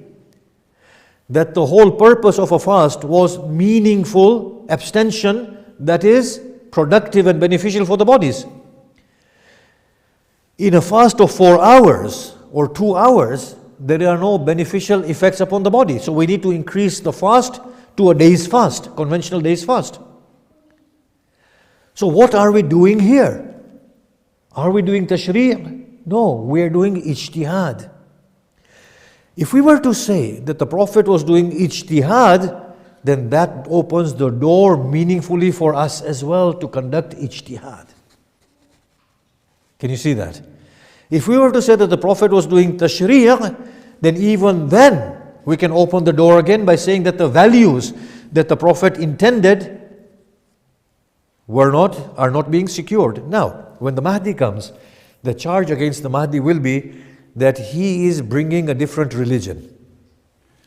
that the whole purpose of a fast was meaningful abstention that is productive and beneficial for the bodies? In a fast of 4 hours or 2 hours, there are no beneficial effects upon the body. So we need to increase the fast to a day's fast, conventional day's fast. So what are we doing here? Are we doing tashrīʿ? No, we are doing ijtihad. If we were to say that the Prophet was doing ijtihad, then that opens the door meaningfully for us as well to conduct ijtihad. Can you see that? If we were to say that the Prophet was doing tashrīʿ, then even then we can open the door again by saying that the values that the Prophet intended are not being secured. Now, when the Mahdi comes, the charge against the Mahdi will be that he is bringing a different religion.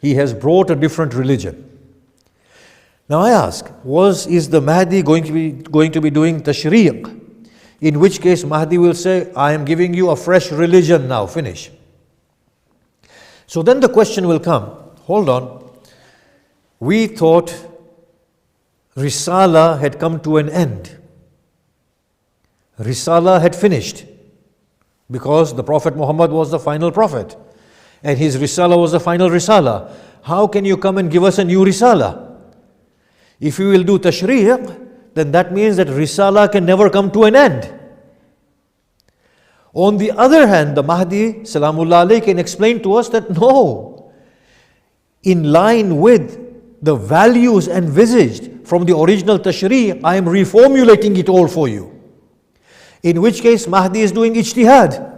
He has brought a different religion. Now I ask, is the Mahdi going to be doing tashrīʿ? In which case Mahdi will say, I am giving you a fresh religion now, finish. So then the question will come, hold on, we thought Risala had come to an end. Risala had finished because the Prophet Muhammad was the final Prophet and his Risala was the final Risala. How can you come and give us a new Risala? If you will do tashrīʿ, then that means that Risala can never come to an end. On the other hand, the Mahdi Salamullah alayhi can explain to us that no, in line with the values envisaged from the original tashrīʿ, I am reformulating it all for you. In which case Mahdi is doing ijtihad.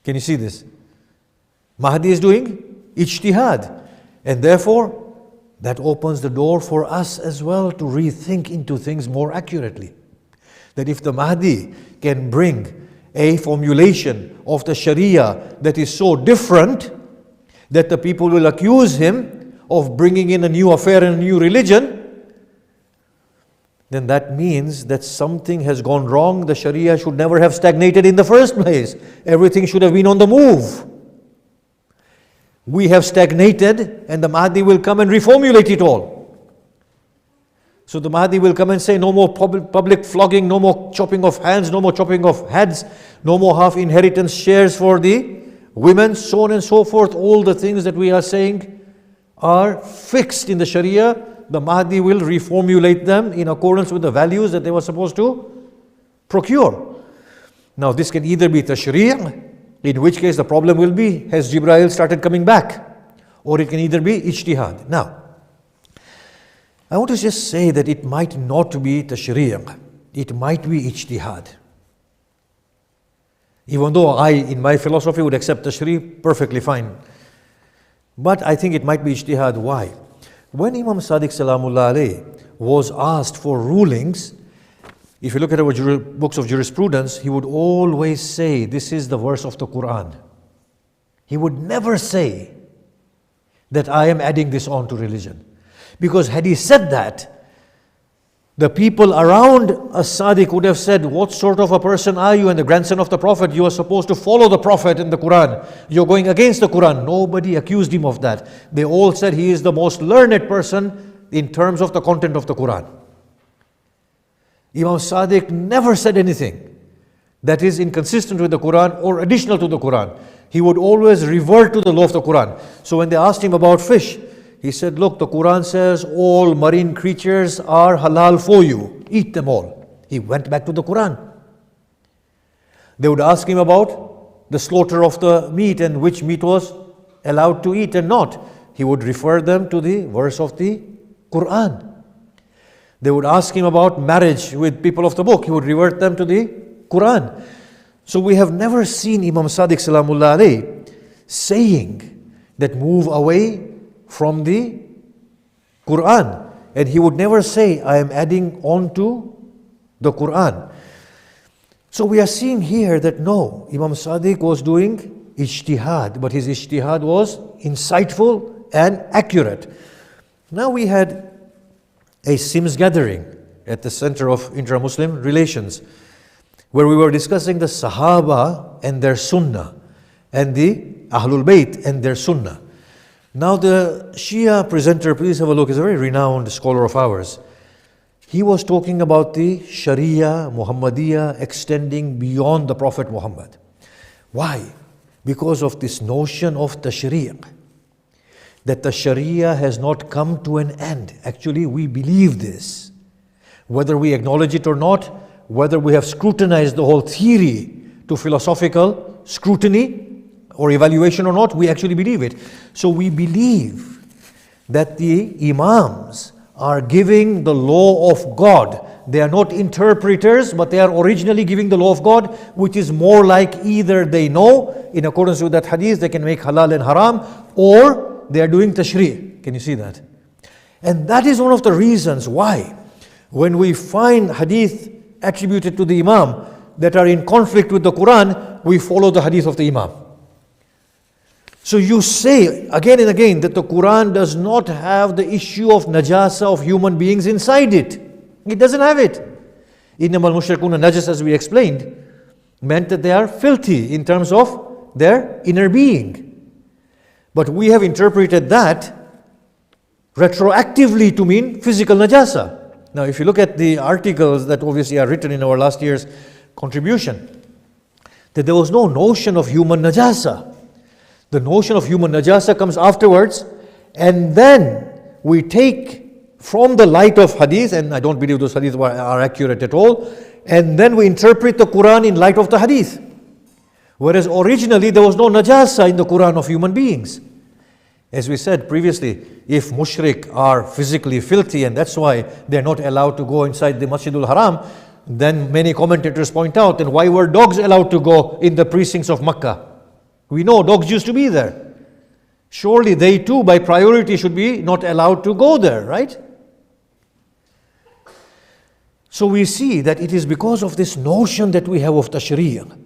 Can you see this? Mahdi is doing ijtihad. And therefore, that opens the door for us as well to rethink into things more accurately. That if the Mahdi can bring a formulation of the Sharia that is so different that the people will accuse him of bringing in a new affair and a new religion, then that means that something has gone wrong. The Sharia should never have stagnated in the first place. Everything should have been on the move. We have stagnated, and the Mahdi will come and reformulate it all. So the Mahdi will come and say, no more public flogging, no more chopping of hands, no more chopping of heads, no more half inheritance shares for the women, so on and so forth. All the things that we are saying are fixed in the Sharia. The Mahdi will reformulate them in accordance with the values that they were supposed to procure. Now this can either be tashrīʿiyya, in which case the problem will be, has Jibreel started coming back? Or it can either be ijtihad. Now, I want to just say that it might not be tashrīʿiyya, it might be ijtihad. Even though I, in my philosophy, would accept tashri' perfectly fine. But I think it might be ijtihad. Why? When Imam Sadiq Salamullah alayhi was asked for rulings, if you look at our books of jurisprudence, he would always say, this is the verse of the Quran. He would never say that I am adding this on to religion. Because had he said that, the people around a Sadiq would have said, what sort of a person are you and the grandson of the Prophet? You are supposed to follow the Prophet in the Quran. You're going against the Quran. Nobody accused him of that. They all said he is the most learned person in terms of the content of the Quran. Imam Sadiq never said anything that is inconsistent with the Quran or additional to the Quran. He would always revert to the law of the Quran. So when they asked him about fish, he said, look, the Quran says all marine creatures are halal for you. Eat them all. He went back to the Quran. They would ask him about the slaughter of the meat and which meat was allowed to eat and not. He would refer them to the verse of the Quran. They would ask him about marriage with people of the book. He would revert them to the Quran. So we have never seen Imam Sadiq Salamullah alayhi saying that move away from the Quran. And he would never say, I am adding on to the Quran. So we are seeing here that no, Imam Sadiq was doing ijtihad, but his ijtihad was insightful and accurate. Now we had a Sims gathering at the Center of Intra-Muslim Relations, where we were discussing the Sahaba and their Sunnah, and the Ahlul Bayt and their Sunnah. Now the Shia presenter, please have a look, is a very renowned scholar of ours. He was talking about the Sharia, Muhammadiyya extending beyond the Prophet Muhammad. Why? Because of this notion of tashrīʿ, that the Sharia has not come to an end. Actually, we believe this. Whether we acknowledge it or not, whether we have scrutinized the whole theory to philosophical scrutiny or evaluation or not, we actually believe it. So we believe that the Imams are giving the law of God. They are not interpreters, but they are originally giving the law of God, which is more like either they know, in accordance with that hadith, they can make halal and haram, or they are doing tashrīʿ. Can you see that? And that is one of the reasons why, when we find hadith attributed to the Imam that are in conflict with the Quran, we follow the hadith of the Imam. So you say again and again that the Quran does not have the issue of najasa of human beings inside it. It doesn't have it. Innamal mushrikuna najas, as we explained, meant that they are filthy in terms of their inner being. But we have interpreted that retroactively to mean physical najasa. Now if you look at the articles that obviously are written in our last year's contribution, that there was no notion of human najasa. The notion of human najasa comes afterwards, and then we take from the light of hadith, and I don't believe those hadiths are accurate at all, and then we interpret the Quran in light of the hadith. Whereas originally there was no najasa in the Quran of human beings. As we said previously, if mushrik are physically filthy and that's why they're not allowed to go inside the Masjidul Haram, then many commentators point out, then why were dogs allowed to go in the precincts of Makkah? We know dogs used to be there. Surely they too, by priority, should be not allowed to go there, right? So we see that it is because of this notion that we have of tashrīʿiyya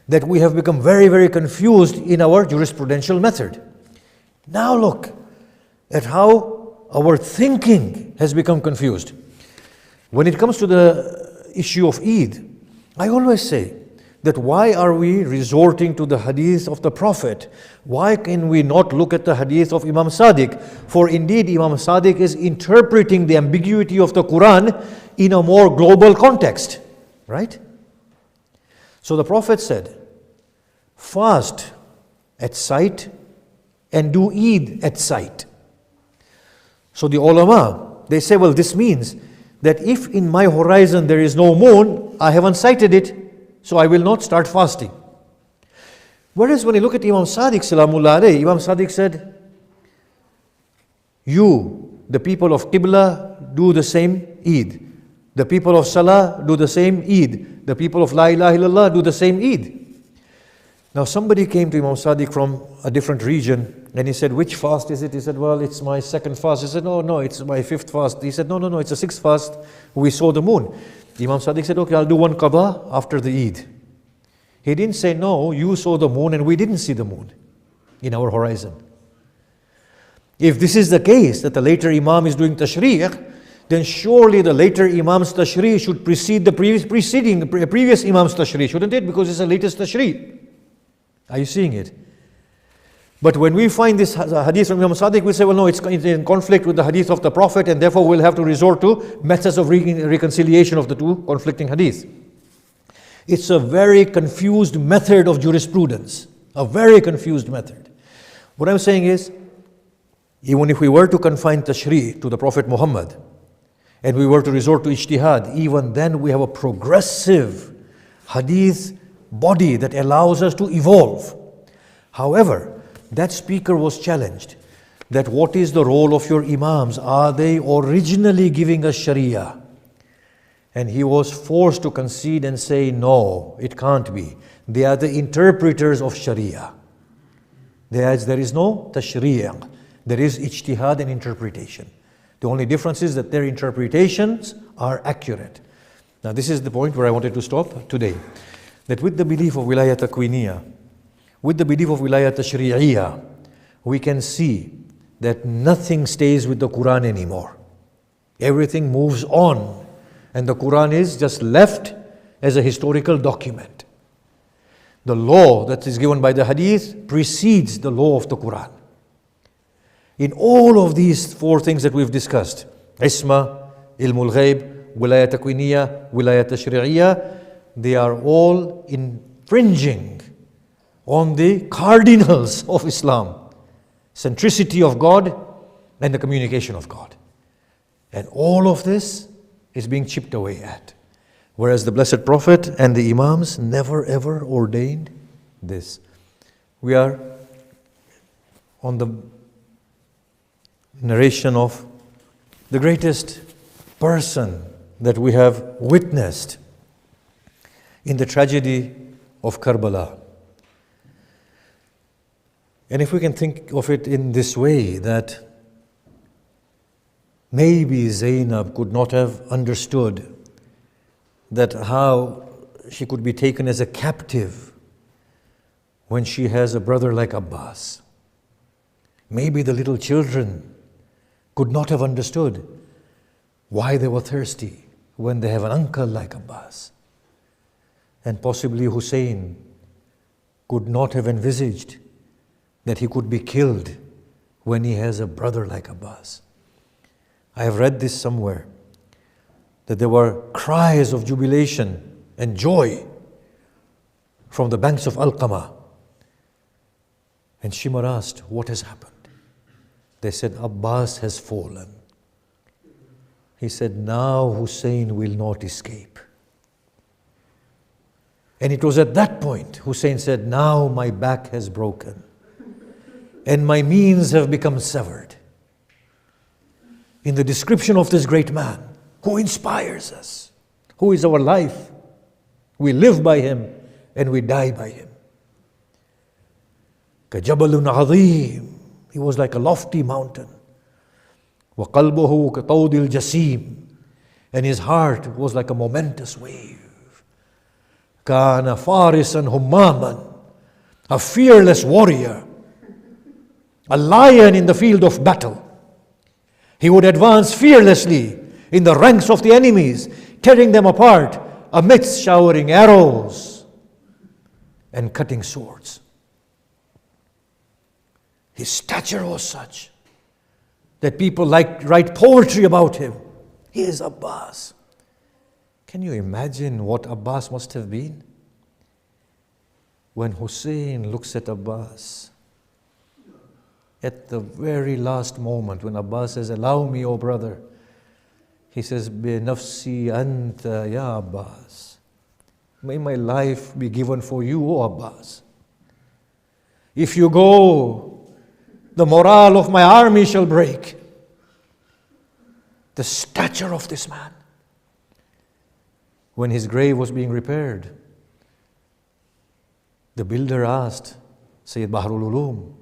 that we have become very, very confused in our jurisprudential method. Now look at how our thinking has become confused. When it comes to the issue of Eid, I always say that why are we resorting to the hadith of the Prophet? Why can we not look at the hadith of Imam Sadiq? For indeed Imam Sadiq is interpreting the ambiguity of the Quran in a more global context, right? So the Prophet said, fast at sight and do Eid at sight. So the ulama, they say, well, this means that if in my horizon there is no moon, I haven't sighted it, so I will not start fasting. Whereas when you look at Imam Sadiq salamullah alayhi, Imam Sadiq said, you, the people of Qibla, do the same Eid. The people of Salah do the same Eid. The people of La ilaha illallah do the same Eid. Now somebody came to Imam Sadiq from a different region and he said, which fast is it? He said, well, it's my second fast. He said, no, it's my fifth fast. He said, no, it's a sixth fast. We saw the moon. Imam Sadiq said, okay, I'll do one qada after the Eid. He didn't say, no, you saw the moon and we didn't see the moon in our horizon. If this is the case, that the later Imam is doing tashrīʿ, then surely the later Imam's tashrīʿ should precede the previous Imam's tashrīʿ, shouldn't it? Because it's the latest tashrīʿ. Are you seeing it? But when we find this hadith from Imam Sadiq, we say, well, no, it's in conflict with the hadith of the Prophet, and therefore we'll have to resort to methods of reconciliation of the two conflicting hadiths. It's a very confused method of jurisprudence, a very confused method. What I'm saying is, even if we were to confine tashrīʿ to the Prophet Muhammad, and we were to resort to ijtihad, even then we have a progressive hadith body that allows us to evolve. However, that speaker was challenged that what is the role of your imams? Are they originally giving us Sharia? And he was forced to concede and say, no, it can't be. They are the interpreters of Sharia. There is no tashrīʿ. There is ijtihad and interpretation. The only difference is that their interpretations are accurate. Now this is the point where I wanted to stop today. That with the belief of wilāya takwīniyya, with the belief of wilāya tashrīʿiyya, we can see that nothing stays with the Quran anymore. Everything moves on, and the Quran is just left as a historical document. The law that is given by the hadith precedes the law of the Quran. In all of these four things that we've discussed, isma, ilmul ghayb, wilāya takwīniyya, wilāya tashrīʿiyya, they are all infringing on the cardinals of Islam, centricity of God and the communication of God. And all of this is being chipped away at. Whereas the Blessed Prophet and the Imams never ever ordained this. We are on the narration of the greatest person that we have witnessed in the tragedy of Karbala. And if we can think of it in this way, that maybe Zainab could not have understood that how she could be taken as a captive when she has a brother like Abbas. Maybe the little children could not have understood why they were thirsty when they have an uncle like Abbas. And possibly Hussein could not have envisaged that he could be killed when he has a brother like Abbas. I have read this somewhere, that there were cries of jubilation and joy from the banks of Al-Qama. And Shimar asked, what has happened? They said, Abbas has fallen. He said, now Hussein will not escape. And it was at that point Hussein said, now my back has broken and my means have become severed. In the description of this great man who inspires us, who is our life, we live by him and we die by him. كَجَبَلٌ عَظِيمٌ. He was like a lofty mountain. وَقَلْبُهُ كَطَوْدِ الْجَسِيمِ. And his heart was like a momentous wave. كَانَ فَارِسًا هُمَّامًا. A fearless warrior. A lion in the field of battle. He would advance fearlessly in the ranks of the enemies, tearing them apart amidst showering arrows and cutting swords. His stature was such that people write poetry about him. He is Abbas. Can you imagine what Abbas must have been? When Hussein looks at Abbas, at the very last moment when Abbas says, "Allow me, O brother," he says, "Bi-nafsi anta ya Abbas." May my life be given for you, O Abbas. If you go, the morale of my army shall break. The stature of this man. When his grave was being repaired, the builder asked Sayyid Bahrul Ulum,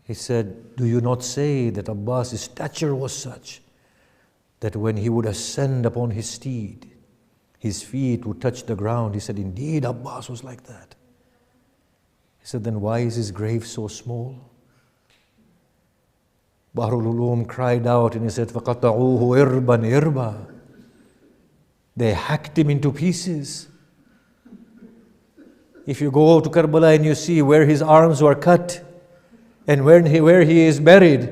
he said, "Do you not say that Abbas' stature was such that when he would ascend upon his steed, his feet would touch the ground?" He said, "Indeed, Abbas was like that." He said, "Then why is his grave so small?" Bahrul Ulum cried out and he said, فَقَطَعُوهُ إِرْبًا إِرْبًا. They hacked him into pieces. If you go to Karbala and you see where his arms were cut and where he is buried,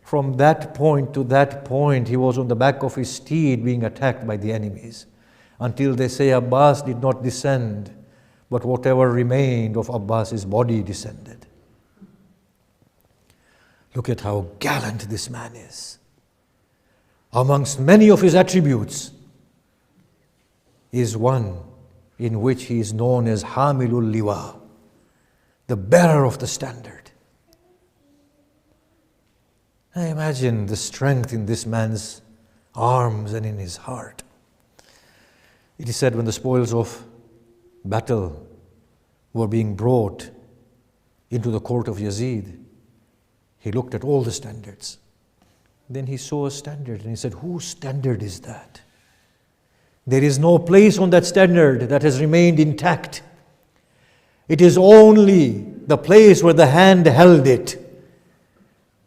from that point to that point he was on the back of his steed being attacked by the enemies, until they say Abbas did not descend, but whatever remained of Abbas's body descended. Look at how gallant this man is. Amongst many of his attributes is one in which he is known as Hamilul Liwa, the bearer of the standard. I imagine the strength in this man's arms and in his heart. It is said when the spoils of battle were being brought into the court of Yazid, he looked at all the standards. Then he saw a standard and he said, "Whose standard is that? There is no place on that standard that has remained intact. It is only the place where the hand held it."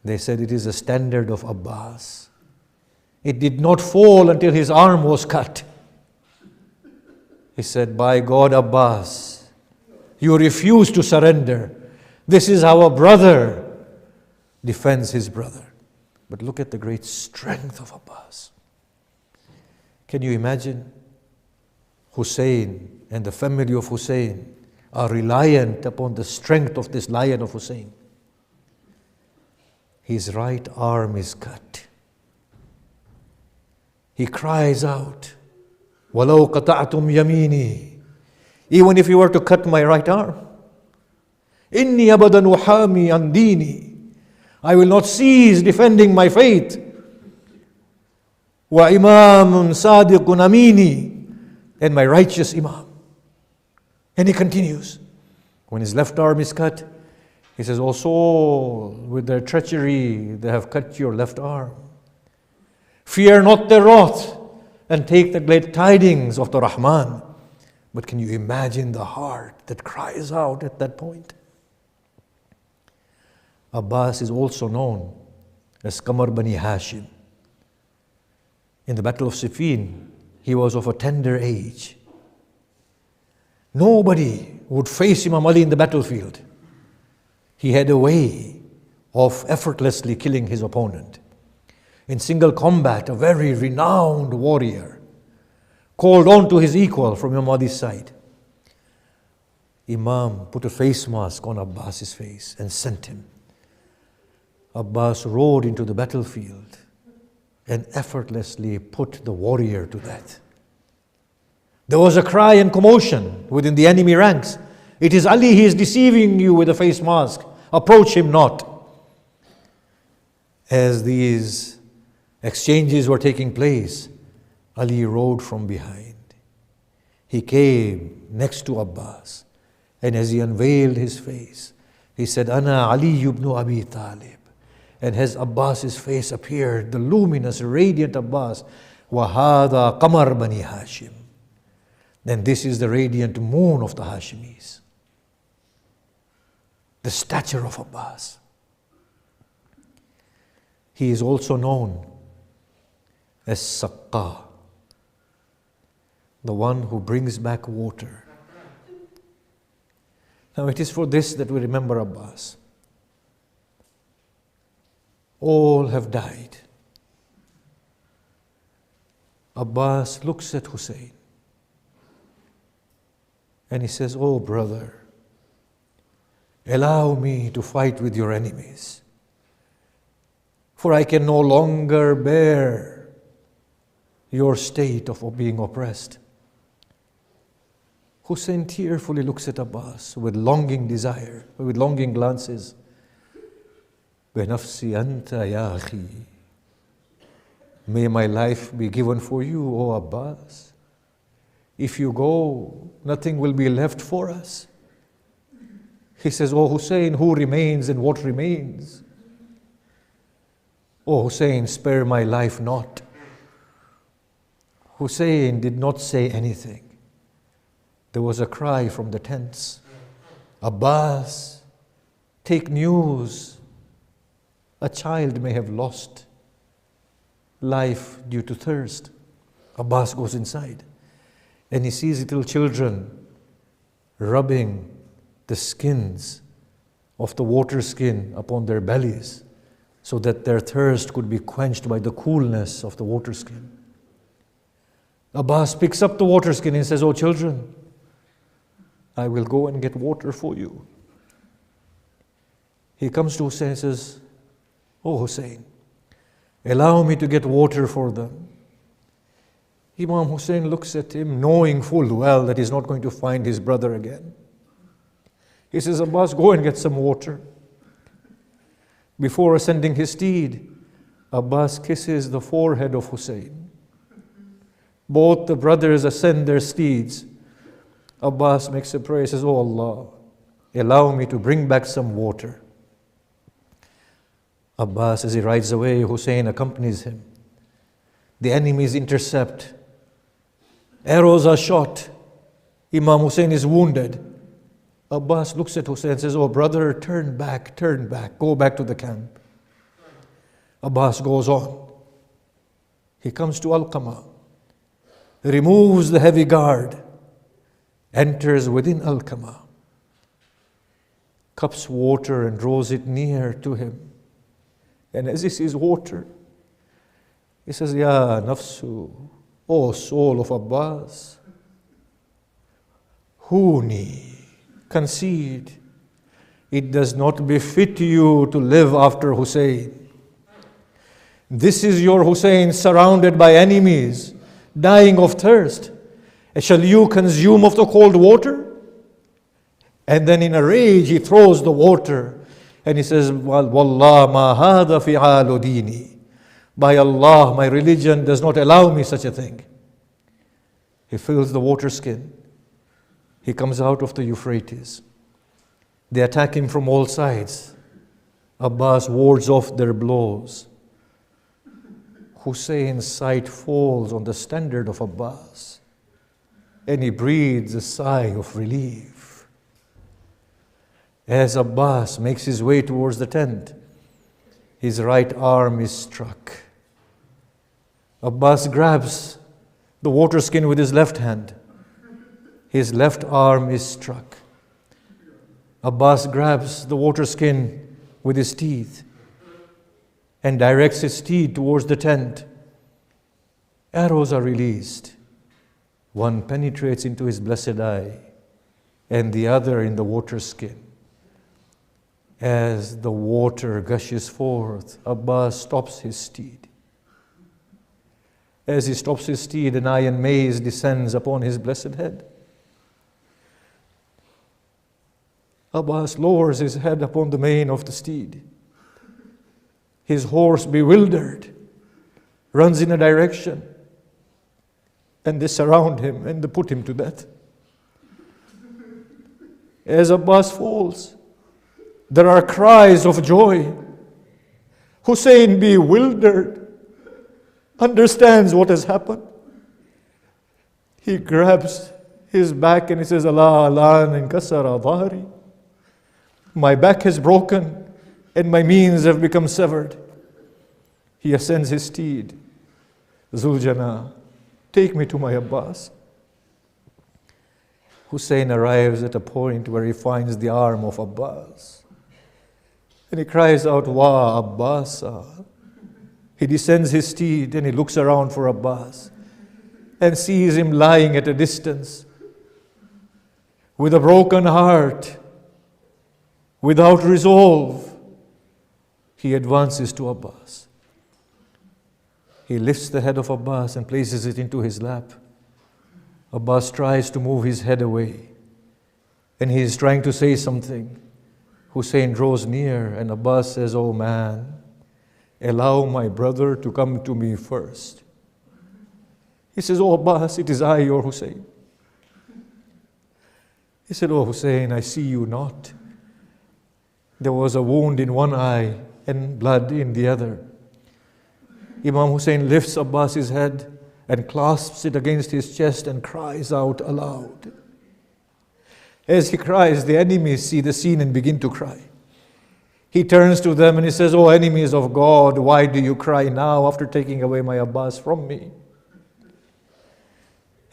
They said, "It is the standard of Abbas. It did not fall until his arm was cut." He said, "By God, Abbas, you refuse to surrender. This is how a brother defends his brother." But look at the great strength of Abbas. Can you imagine? Hussein and the family of Hussein are reliant upon the strength of this lion of Hussein. His right arm is cut. He cries out, "Walau qata'tum yamini." Even if you were to cut my right arm, "Inni abadan uhami an dini." I will not cease defending my faith. Wa imamun sadiqun amini. And my righteous imam. And he continues. When his left arm is cut, he says, "O soul, with their treachery, they have cut your left arm. Fear not their wrath, and take the glad tidings of the Rahman." But can you imagine the heart that cries out at that point? Abbas is also known as Qamar Bani Hashim. In the Battle of Siffin, he was of a tender age. Nobody would face Imam Ali in the battlefield. He had a way of effortlessly killing his opponent. In single combat, a very renowned warrior called on to his equal from Imam Ali's side. Imam put a face mask on Abbas's face and sent him. Abbas rode into the battlefield and effortlessly put the warrior to death. There was a cry and commotion within the enemy ranks. "It is Ali, he is deceiving you with a face mask. Approach him not." As these exchanges were taking place, Ali rode from behind. He came next to Abbas, and as he unveiled his face, He said, Ana Ali ibn Abi Talib. And as Abbas's face appeared, the luminous, radiant Abbas, وَهَذَا قَمَرْ بَنِي Hashim. Then this is the radiant moon of the Hashimis. The stature of Abbas. He is also known as Saqqa, the one who brings back water. Now it is for this that we remember Abbas. All have died. Abbas looks at Hussein and he says, "Oh brother, allow me to fight with your enemies, for I can no longer bear your state of being oppressed." Hussein tearfully looks at Abbas with longing desire, with longing glances. بِنَفْسِ أَنْتَ يَا أَخِي. May my life be given for you, O Abbas. If you go, nothing will be left for us. He says, "O Hussein, who remains and what remains? O Hussein, spare my life not." Hussein did not say anything. There was a cry from the tents. "Abbas, take news. A child may have lost life due to thirst." Abbas goes inside and he sees little children rubbing the skins of the water skin upon their bellies so that their thirst could be quenched by the coolness of the water skin. Abbas picks up the water skin and says, "Oh children, I will go and get water for you." He comes to Hussein and says, "Oh Hussein, allow me to get water for them." Imam Hussein looks at him, knowing full well that he's not going to find his brother again. He says, "Abbas, go and get some water." Before ascending his steed, Abbas kisses the forehead of Hussein. Both the brothers ascend their steeds. Abbas makes a prayer, says, "Oh Allah, allow me to bring back some water." Abbas, as he rides away, Hussein accompanies him. The enemies intercept. Arrows are shot. Imam Hussein is wounded. Abbas looks at Hussein and says, "Oh brother, turn back, go back to the camp." Abbas goes on. He comes to Al-Qama, removes the heavy guard, enters within Al-Qama, cups water and draws it near to him. And as he sees water, he says, "Ya nafsu, O soul of Abbas, huni, concede. It does not befit you to live after Hussein. This is your Hussein surrounded by enemies, dying of thirst. Shall you consume of the cold water?" And then in a rage he throws the water and he says, "Wallah ma hadha fi'alu dini. By Allah, my religion does not allow me such a thing." He fills the water skin. He comes out of the Euphrates. They attack him from all sides. Abbas wards off their blows. Hussein's sight falls on the standard of Abbas, and he breathes a sigh of relief. As Abbas makes his way towards the tent, his right arm is struck. Abbas grabs the water skin with his left hand. His left arm is struck. Abbas grabs the water skin with his teeth and directs his steed towards the tent. Arrows are released. One penetrates into his blessed eye and the other in the water skin. As the water gushes forth, Abbas stops his steed. As he stops his steed, an iron mace descends upon his blessed head. Abbas lowers his head upon the mane of the steed. His horse, bewildered, runs in a direction, and they surround him and they put him to death. As Abbas falls, There are cries of joy. Hussein, bewildered, understands what has happened. He grabs his back and he says, Allah alan inkasara dhahri. My back is broken and my means have become severed. He ascends his steed. Zuljana, take me to my Abbas. Hussein arrives at a point where he finds the arm of Abbas. And he cries out, Wa Abbasa. He descends his steed and he looks around for Abbas and sees him lying at a distance with a broken heart, without resolve. He advances to Abbas. He lifts the head of Abbas and places it into his lap. Abbas tries to move his head away and he is trying to say something. Hussein draws near and Abbas says, Oh man, allow my brother to come to me first. He says, Oh Abbas, it is I, your Hussein. He said, Oh Hussein, I see you not. There was a wound in one eye and blood in the other. Imam Hussein lifts Abbas's head and clasps it against his chest and cries out aloud. As he cries, the enemies see the scene and begin to cry. He turns to them and he says, Oh enemies of God, why do you cry now after taking away my Abbas from me?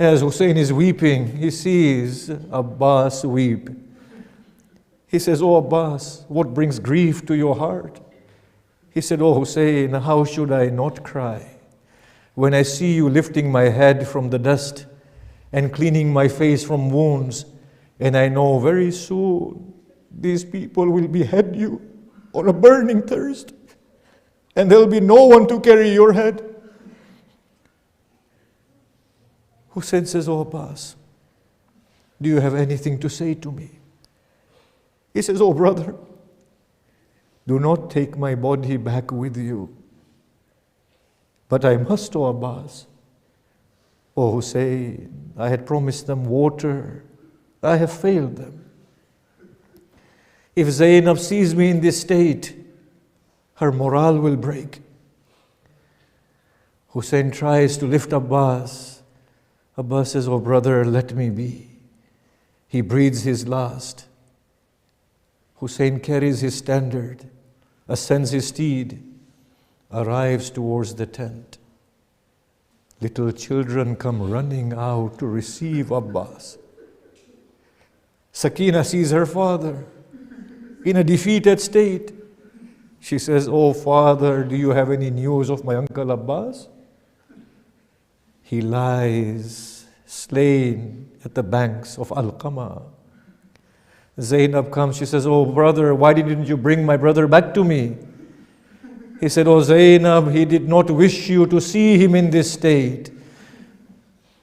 As Hussein is weeping, he sees Abbas weep. He says, Oh Abbas, what brings grief to your heart? He said, Oh Hussein, how should I not cry when I see you lifting my head from the dust and cleaning my face from wounds, and I know very soon these people will behead you on a burning thirst, and there will be no one to carry your head. Hussein says, Oh Abbas, do you have anything to say to me? He says, Oh brother, do not take my body back with you. But I must, O Abbas. O Hussein, I had promised them water. I have failed them. If Zainab sees me in this state, her morale will break. Hussein tries to lift Abbas. Abbas says, Oh brother, let me be. He breathes his last. Hussein carries his standard, ascends his steed, arrives towards the tent. Little children come running out to receive Abbas. Sakina sees her father in a defeated state. She says, Oh father, do you have any news of my uncle Abbas? He lies slain at the banks of Al-Qama. Zainab comes, she says, Oh brother, why didn't you bring my brother back to me? He said, Oh Zainab, he did not wish you to see him in this state.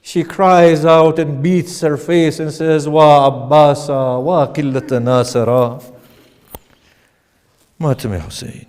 She cries out and beats her face and says, Wa Abbasa, wa qillata nasara. Matame Hussein.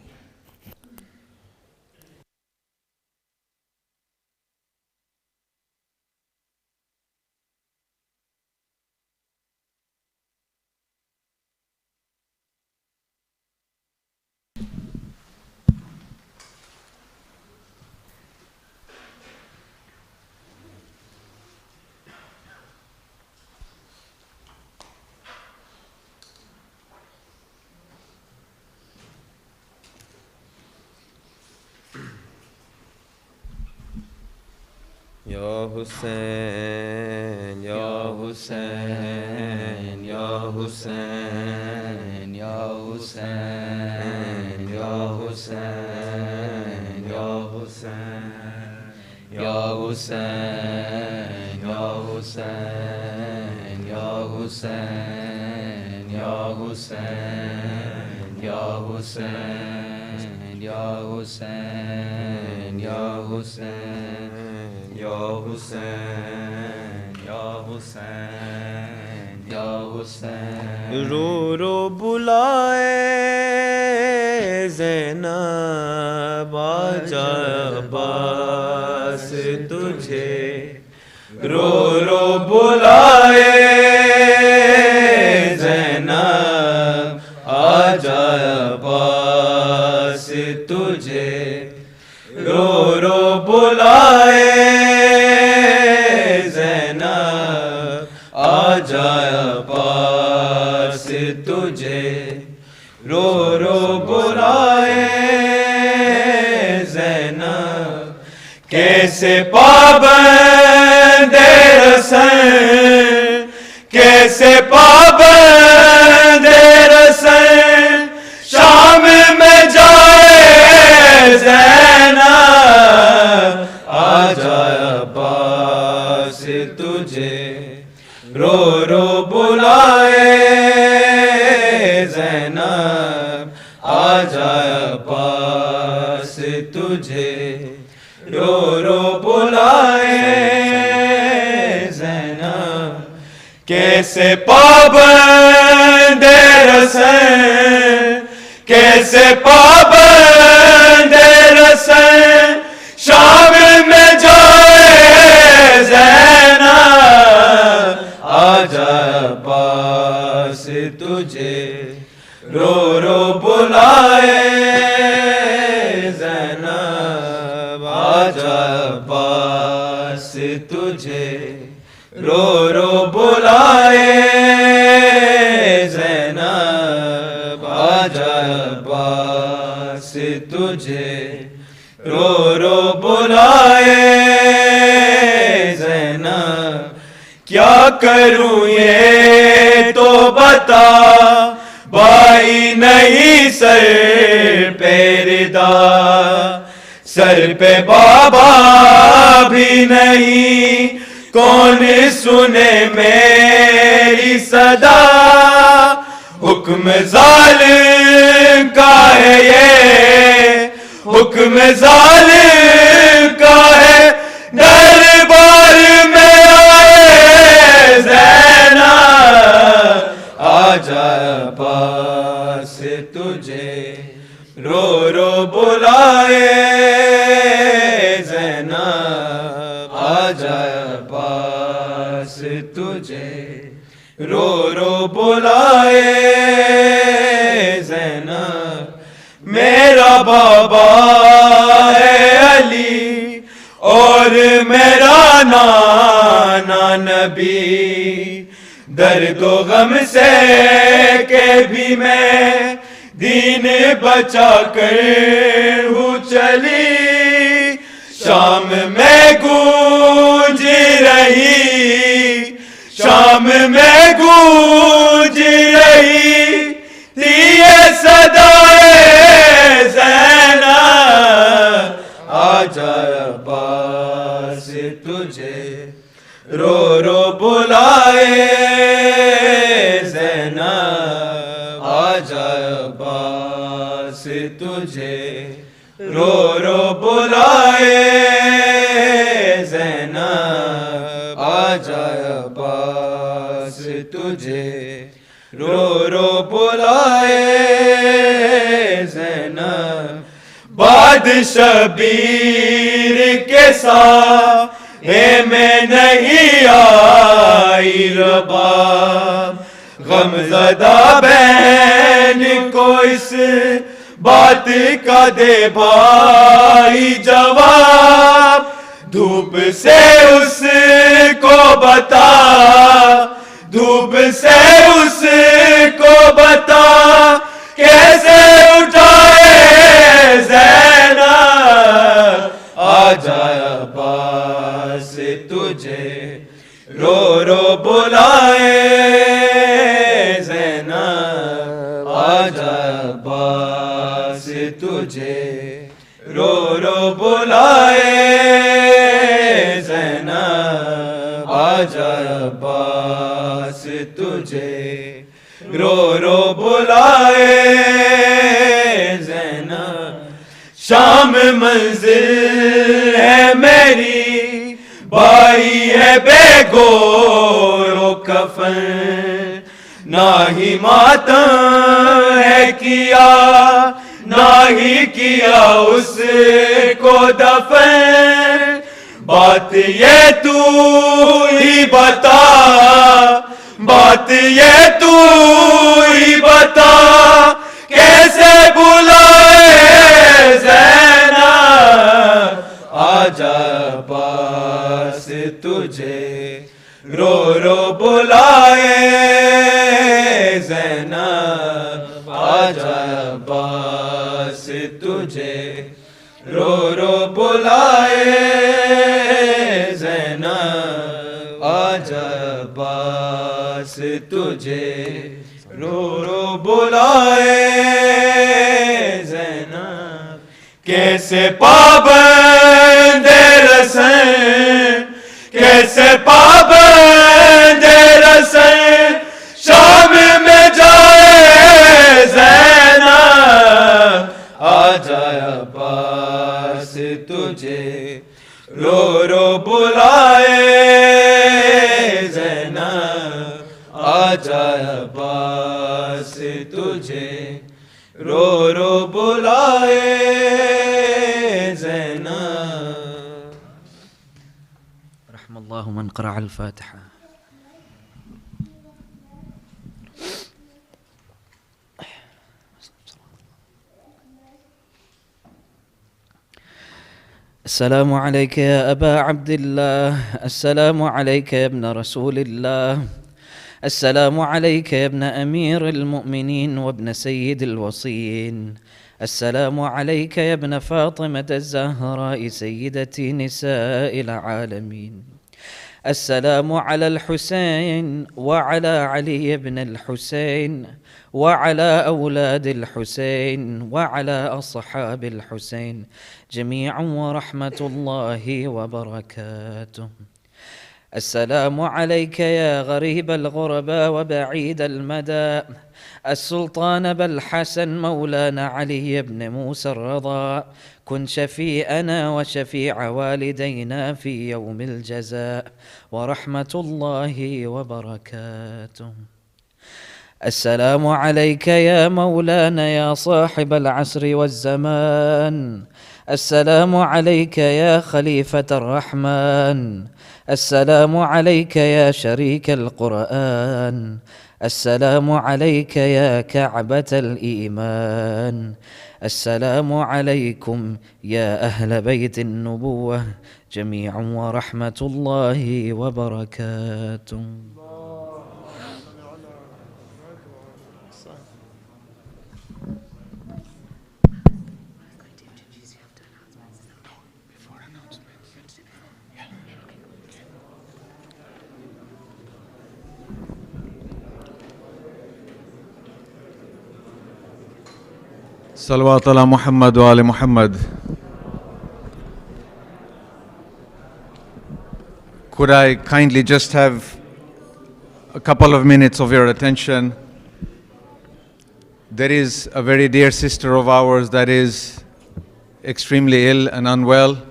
Ya Hussein, Ya Hussein, Ya Hussein, Ya Hussein, Ya Hussein, Ya Hussein, Ya Hussein, Ya Hussein, Ya Hussein, Ya Hussein, Ya Hussein, Ya Hussein, Ya Hussein. Ya Hussein, Ya Hussein, Ya Hussein. रो रो बुलाए ज़ैनब आजा अब्बास तुझे रो रो बुलाए ज़ैनब आजा جایا پاس تجھے رو رو بلائے زینب کیسے پابند رسن کیسے پابند رسن شام میں جائے زینب آ جایا پاس تجھے رو رو بلائے زینب آ جایا پاس تجھے رو رو بلائے زینب کیسے پابند رسن کیسے پابند رسن شام میں جائے زینب آ جایا پاس تجھے رو رو بلائے زینب آ جایا پاس تجھے رو رو بلائے زینب آ جایا پاس تجھے رو رو بلائے زینب کیا کروں یہ تو بتا بھائی نہیں سر پہ ردا سر پہ بابا بھی نہیں کون سنے میری صدا حکم ظالم کا ہے یہ حکم ظالم کا ہے دربار میں آئے زینب آ جایا پاس تجھے رو رو بلائے زینب آ جایا پاس تجھے رو رو بلائے زینب میرا بابا ہے علی اور میرا نانا نبی درد و غم سے کہ بھی میں دین بچا کر ہوں چلی شام میں گونج رہی شام میں گونج رہی تھی یہ صدائے زینب آ جایا پاس تجھے رو رو بلائے زینب آ جایا پاس تجھے رو رو بلائے زینب آ جایا پاس تجھے رو رو بلائے زینب بعد شبیر کے ساتھ میں نہیں آئی رباب غم زدہ بہن کو اس بات کا دے بھائی جواب دھوپ سے اس کو بتا دھوپ سے اس کو بتا کیسے اٹھائے زینب آ جایا پاس تجھے رو رو بلائے زینب آ جایا پاس تجھے رو رو بلائے زینب آ جایا پاس تجھے رو رو بلائے زینب شام منزل ہے میری بھائی ہے بے گور و کفن نہ ہی ماتم ہے کیا نہ ہی کیا اس کو دفن بات یہ تو ہی بتا بات یہ تو ہی بتا کیسے بلائے زینب آ جا پاس تجھے رو رو بلا बुलाए ज़ैनब आजा अब्बास तुझे रो रो बुलाए ज़ैनब आजा अब्बास तुझे रो रो बुलाए ज़ैनब कैसे पाबंद रसन कैसे पाबंद रसन शाम में जाए ज़ैनब आजा अब्बास तुझे रो रो बुलाए ज़ैनब आजा अब्बास तुझे रो रो बुलाए ज़ैनब। रहमल्लाहु मन क़रा अल-फ़ातिहा। السلام عليك يا أبا عبد الله، السلام عليك يا ابن رسول الله، السلام عليك يا ابن أمير المؤمنين وابن سيد الوصيين، السلام عليك يا ابن فاطمة الزهراء سيدة نساء العالمين، السلام على الحسين وعلى علي بن الحسين وعلى أولاد الحسين وعلى أصحاب الحسين جميعا ورحمة الله وبركاته. السلام عليك يا غريب الغرباء وبعيد المدى، السلطان أبا الحسن مولانا علي بن موسى الرضا، كن شفيعنا وشفيع والدينا في يوم الجزاء ورحمة الله وبركاته. السلام عليك يا مولانا يا صاحب العصر والزمان، السلام عليك يا خليفة الرحمن، السلام عليك يا شريك القرآن، السلام عليك يا كعبة الإيمان، السلام عليكم يا أهل بيت النبوة جميعا ورحمة الله وبركاته. Salawat ala Muhammad wa ali Muhammad. Could I kindly just have a couple of minutes of your attention? There is a very dear sister of ours that is extremely ill and unwell,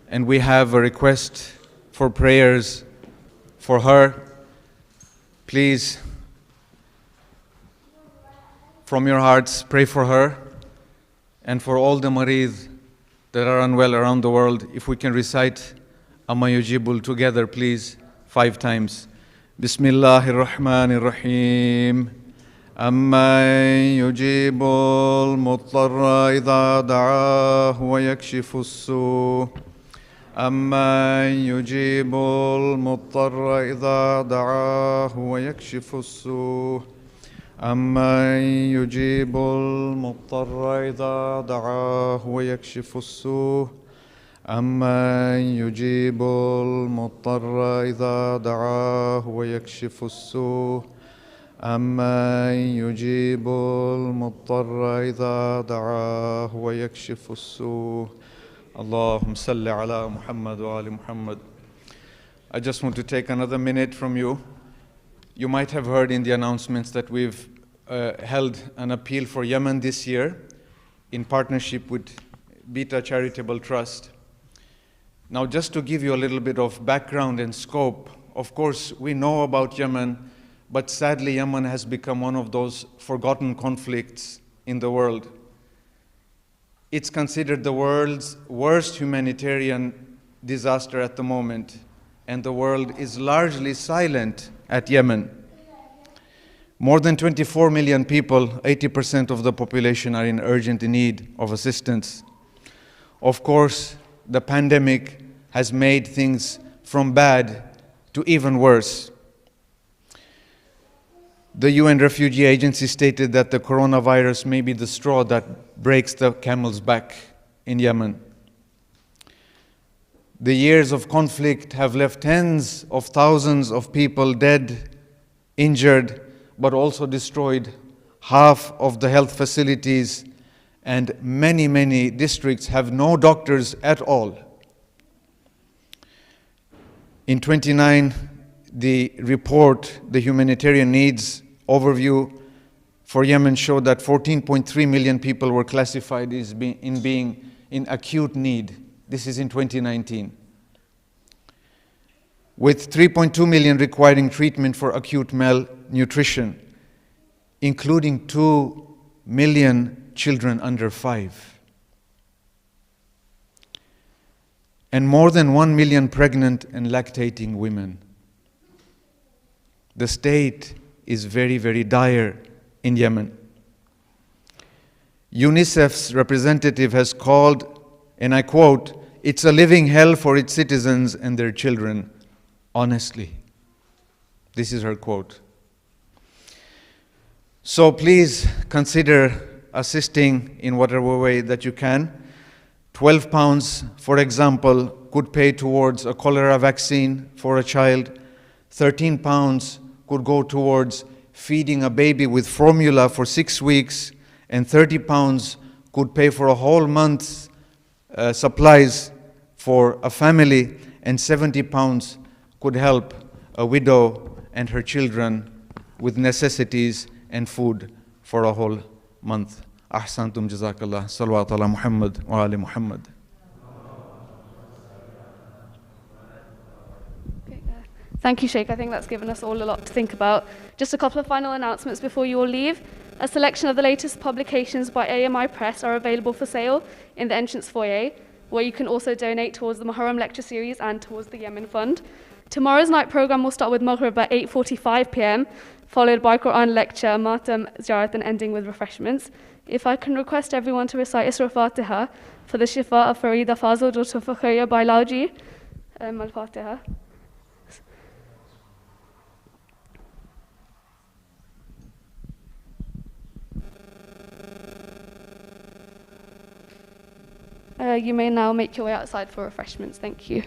and we have a request for prayers for her. Please, from your hearts, pray for her and for all the marid that are unwell around the world. If we can recite AMI Yujibul together, please, 5 times. Bismillahir Rahmanir Rahim. أَمَّن يُجِيبُ الْمُضْطَرَّ إِذَا دَعَاهُ وَيَكْشِفُ السُّوءَ أَمَّن يُجِيبُ الْمُضْطَرَّ إِذَا دَعَاهُ وَيَكْشِفُ السُّوءَ أَمَّن يُجِيبُ الْمُضْطَرَّ إِذَا دَعَاهُ وَيَكْشِفُ السُّوءَ أَمَّن يُجِيبُ الْمُضْطَرَّ إِذَا دَعَاهُ وَيَكْشِفُ السُّوءَ أَمَّن يُجِيبُ الْمُضْطَرَّ إِذَا دَعَاهُ وَيَكْشِفُ السُّوءَ. اللهم صل على محمد وآل محمد. I just want to take another minute from you. You might have heard in the announcements that we've held an appeal for Yemen this year in partnership with Beta Charitable Trust. Now, just to give you a little bit of background and scope, of course, we know about Yemen, but sadly, Yemen has become one of those forgotten conflicts in the world. It's considered the world's worst humanitarian disaster at the moment, and the world is largely silent at Yemen. More than 24 million people, 80% of the population, are in urgent need of assistance. Of course, the pandemic has made things from bad to even worse. The UN Refugee Agency stated that the coronavirus may be the straw that breaks the camel's back in Yemen. The years of conflict have left tens of thousands of people dead, injured, but also destroyed half of the health facilities, and many districts have no doctors at all. In 2009, the report, the Humanitarian Needs Overview for Yemen, showed that 14.3 million people were classified as being in acute need. This is in 2019. With 3.2 million requiring treatment for acute malnutrition, including 2 million children under 5. And more than 1 million pregnant and lactating women. The state is very dire in Yemen. UNICEF's representative has called, and I quote, "It's a living hell for its citizens and their children, honestly." This is her quote. So please consider assisting in whatever way that you can. £12, for example, could pay towards a cholera vaccine for a child. £13 could go towards feeding a baby with formula for 6 weeks, and £30 could pay for a whole month's supplies for a family, and £70 could help a widow and her children with necessities and food for a whole month. Ahsantum, jazakallah. Salawat ala Muhammad wa ali Muhammad. Thank you, Shaykh. I think that's given us all a lot to think about. Just a couple of final announcements before you all leave. A selection of the latest publications by AMI Press are available for sale in the entrance foyer, where you can also donate towards the Muharram lecture series and towards the Yemen Fund. Tomorrow's night program will start with Maghrib at 8:45 p.m, followed by Quran lecture, Matam, Ziyarat, and ending with refreshments. If I can request everyone to recite Isra Fatiha for the Shifa of Farida Fazil, daughter of Fakhriya Bailaji. Al-Fatiha. You may now make your way outside for refreshments. Thank you.